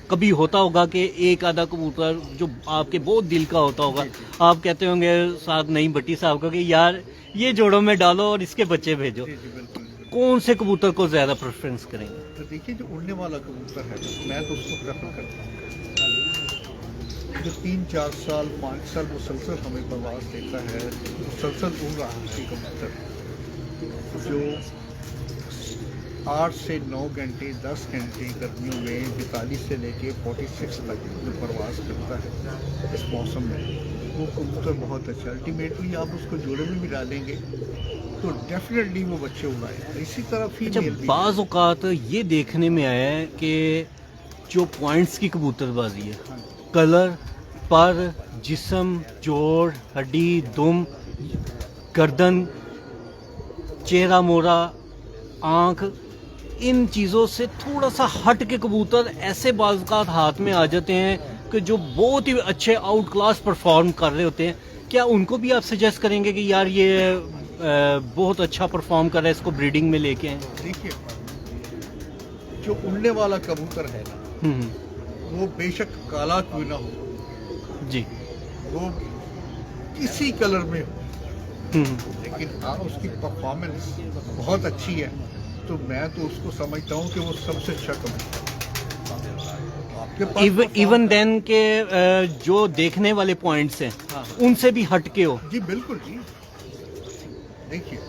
कभी होता होगा कि एक आधा कबूतर जो आपके बहुत दिल का होता होगा, आप कहते होंगे साथ नहीं भट्टी साहब का कि यार ये जोड़ों में डालो और इसके बच्चे भेजो, जी जी बिल्कुल। कौन से कबूतर को ज़्यादा प्रेफरेंस करेंगे? तो देखिए जो उड़ने वाला कबूतर है मैं तो उसको प्रेफर करता हूँ जो 3-4 साल 5 साल मुसलसल हमें परवाज देता है, मुसलसल उड़ रहा है कबूतर, जो 8 से 9 घंटे 10 घंटे गर्मियों में 42 से लेके 46 तक जो परवाज करता है इस मौसम में, वो कबूतर बहुत अच्छा। अल्टीमेटली आप उसको जोड़े में भी डालेंगे तो डेफिनेटली वो बच्चे उड़ाएंगे। इसी तरह अच्छा, फीमेल भी बाज़ औक़ात ये देखने में आया है कि जो पॉइंट्स की कबूतरबाजी है, कलर पर जिस्म, जोड़, हड्डी, दुम, गर्दन, चेहरा मोरा, आँख, इन चीज़ों से थोड़ा सा हट के कबूतर ऐसे बाज़ औक़ात हाथ में आ जाते हैं कि जो बहुत ही अच्छे आउट क्लास परफॉर्म कर रहे होते हैं। क्या उनको भी आप सजेस्ट करेंगे कि यार ये बहुत अच्छा परफॉर्म कर रहा है, इसको ब्रीडिंग में लेके आएं? देखिए जो उड़ने वाला कबूतर है ना वो बेशक काला क्यों ना हो जी, वो किसी कलर में हो, लेकिन हाँ उसकी परफॉर्मेंस बहुत अच्छी है तो मैं तो उसको समझता हूँ कि वो सबसे अच्छा कबूतर आपके पास इवन देन के जो देखने वाले पॉइंट्स हैं हाँ। उनसे भी हट के हो। जी बिल्कुल जी। देखिए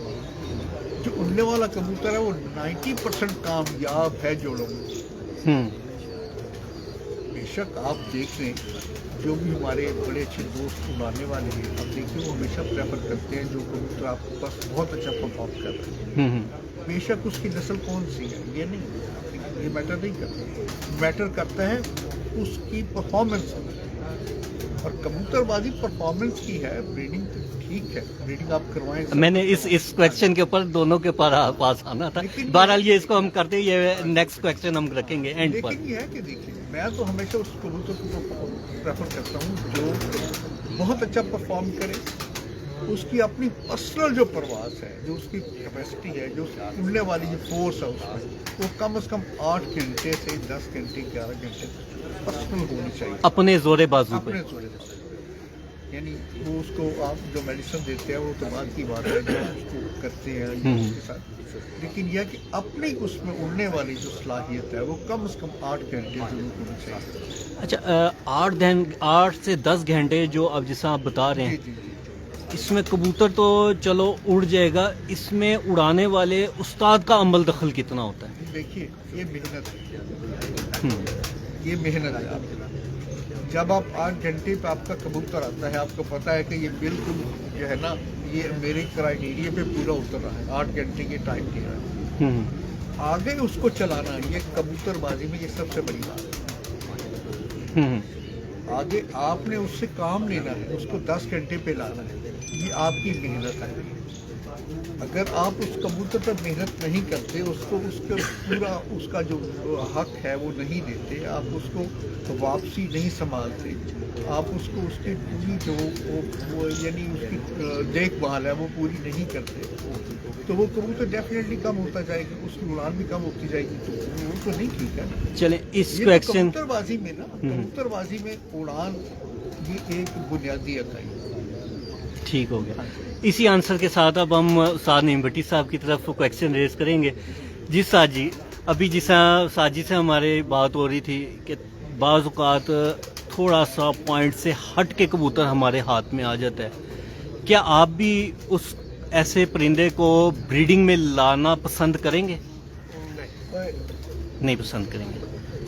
जो उड़ने वाला कबूतर है वो 90% कामयाब है जोड़ों में। बेशक आप देख लें जो भी हमारे बड़े अच्छे दोस्त उड़ाने वाले हैं, आप देखिए वो हमेशा प्रेफर करते हैं जो कबूतर आपके पास बहुत अच्छा परफॉर्म कर रहे हैं। बेशक उसकी नस्ल कौन सी है ये नहीं, ये मैटर नहीं करता, मैटर करता है उसकी परफॉर्मेंस। और कबूतरबाजी परफॉर्मेंस की है, ब्रीडिंग तो ठीक है, ब्रीडिंग आप करवाएं। मैंने इस क्वेश्चन के ऊपर दोनों के पास आना था। बहरहाल ये इसको हम करते हैं, ये नेक्स्ट क्वेश्चन हम रखेंगे एंड पर। लेकिन ये है कि देखिए मैं तो हमेशा उस कबूतर को प्रेफर करता हूँ जो बहुत अच्छा परफॉर्म करे, उसकी अपनी पर्सनल जो परवाज है, जो उसकी कैपेसिटी है, जो उड़ने वाली जो फोर्स है उसमें, वो कम से कम 8 घंटे से 10 घंटे 11 घंटे पर्सनल होनी चाहिए अपने जोरे बाजू पे। अपने जोड़े पर। यानी वो उसको आप जो मेडिसिन देते हैं वो तो बात की बात है, जो उसको करते हैं उसके साथ, लेकिन यह कि अपनी उसमें उड़ने वाली जो सलाहियत है वो कम से कम 8 घंटे जरूर होनी चाहिए। अच्छा, 8 से 10 घंटे जो अब जैसा आप बता रहे जी हैं, जी जी। इसमें कबूतर तो चलो उड़ जाएगा, इसमें उड़ाने वाले उस्ताद का अमल दखल कितना होता है? देखिए ये मेहनत है, ये मेहनत है आपकी। जब आप 8 घंटे पे आपका कबूतर आता है, आपको पता है कि ये बिल्कुल जो है ना ये मेरे क्राइटेरिया पे पूरा उतर रहा है, 8 घंटे के टाइम के है, आगे उसको चलाना ये कबूतरबाजी में ये सबसे बड़ी बात है। आगे आपने उससे काम लेना है, उसको 10 घंटे पे लाना है, ये आपकी मेहनत है। اگر آپ اس کبوتر پر محنت نہیں کرتے، اس کو اس کا پورا اس کا جو حق ہے وہ نہیں دیتے، آپ اس کو واپسی نہیں سنبھالتے، آپ اس کو اس کی پوری جو وہ یعنی اس کی دیکھ بھال ہے وہ پوری نہیں کرتے، تو وہ کبوتر ڈیفینیٹلی کم ہوتا جائے گا، اس کی اڑان بھی کم ہوتی جائے گی، تو وہ تو نہیں ٹھیک ہے نا۔ چلیں اس یہ کویکشن کبوتر بازی میں نا، کبوتر بازی میں اڑان یہ ایک بنیادی اکائی ہے۔ ٹھیک ہو گیا۔ اسی آنسر کے ساتھ اب ہم استاد نعیم بھٹی صاحب کی طرف کویکشن ریز کریں گے۔ جی سعد جی، ابھی جیسا ساجد سے ہمارے بات ہو رہی تھی کہ بعض اوقات تھوڑا سا پوائنٹ سے ہٹ کے کبوتر ہمارے ہاتھ میں آ جاتا ہے، کیا آپ بھی اس ایسے پرندے کو بریڈنگ میں لانا پسند کریں گے؟ نہیں پسند کریں گے۔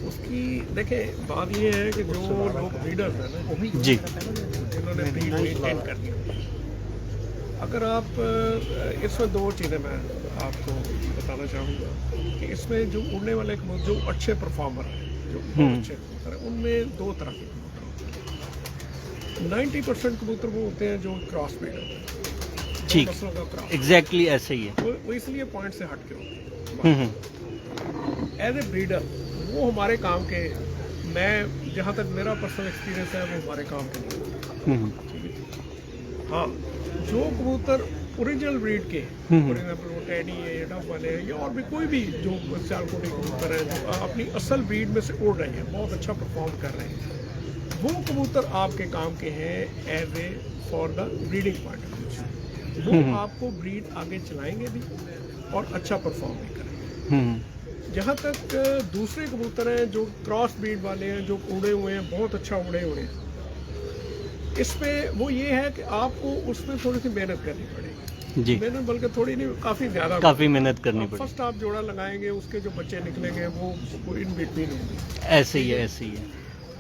اس کی دیکھیں بات یہ ہے کہ جو لوگ بریڈرز ہیں نا جی جنہوں نے بریڈ مینٹین کر دیا، اگر آپ اس میں دو چیزیں میں آپ کو بتانا چاہوں گا کہ اس میں جو اڑنے والے کبوتر جو اچھے پرفارمر ہیں، جو بہت اچھے کبوتر ہیں، ان میں دو طرح کے کبوتر ہوتے ہیں۔ 90% کبوتر وہ ہوتے ہیں جو کراس بریڈ ہوتے ہیں، ٹھیک، نسلوں کا کراس، ایگزیکٹلی ایسے ہی ہے۔ وہ اس لیے پوائنٹ سے ہٹ کے ہوتے ہیں۔ ایز اے بریڈر وہ ہمارے کام کے، میں جہاں تک میرا پرسنل ایکسپیرینس ہے وہ ہمارے کام کے نہیں ہے۔ ہاں جو کبوتر اوریجنل بریڈ کے، فار ایگزامپل وہ ٹیڈی ہے یا ڈب والے ہیں یا اور بھی کوئی بھی جو سیال کوٹی کبوتر ہیں جو اپنی اصل بریڈ میں سے اڑ رہے ہیں، بہت اچھا پرفارم کر رہے ہیں، وہ کبوتر آپ کے کام کے ہیں as a for the breeding point of view, وہ آپ کو بریڈ آگے چلائیں گے بھی اور اچھا پرفارم بھی کریں گے۔ جہاں تک دوسرے کبوتر ہیں جو کراس بریڈ والے ہیں، جو اڑے ہوئے ہیں، بہت اچھا اڑے ہوئے ہیں، اس میں وہ یہ ہے کہ آپ کو اس میں تھوڑی سی محنت کرنی پڑے گی۔ جی محنت بلکہ تھوڑی نہیں، کافی زیادہ کافی محنت کرنی پڑی، فرسٹ آپ جوڑا لگائیں گے، اس کے جو بچے نکلیں گے وہ ان بٹوین ہوں گے۔ ایسے ہی ہے، ایسے ہی ہے۔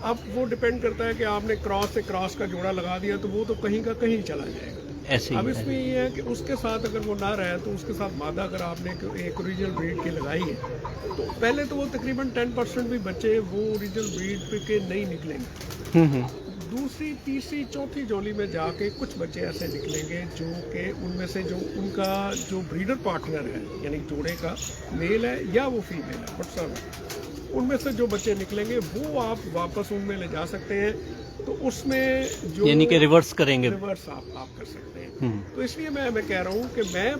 اب وہ ڈپینڈ کرتا ہے کہ آپ نے کراس سے کراس کا جوڑا لگا دیا تو وہ تو کہیں کا کہیں چلا جائے گا۔ ایسے اب ہی اس ہے۔ میں یہ ہے کہ اس کے ساتھ اگر وہ نہ رہے تو اس کے ساتھ مادہ اگر آپ نے ایک اوریجنل بریڈ کی لگائی ہے تو پہلے تو وہ تقریباً 10% بھی بچے وہ اوریجنل بریڈ پہ کے نہیں نکلیں گے، دوسری تیسری چوتھی جولی میں جا کے کچھ بچے ایسے نکلیں گے جو کہ ان میں سے جو ان کا جو بریڈر پارٹنر ہے، یعنی جوڑے کا میل ہے یا وہ فیمیل ہے، بٹ سب ان میں سے جو بچے نکلیں گے وہ آپ واپس ان میں لے جا سکتے ہیں، تو اس میں جو یعنی کہ ریورس کریں گے، ریورس آپ کر سکتے ہیں۔ تو اس لیے میں کہہ رہا ہوں کہ میں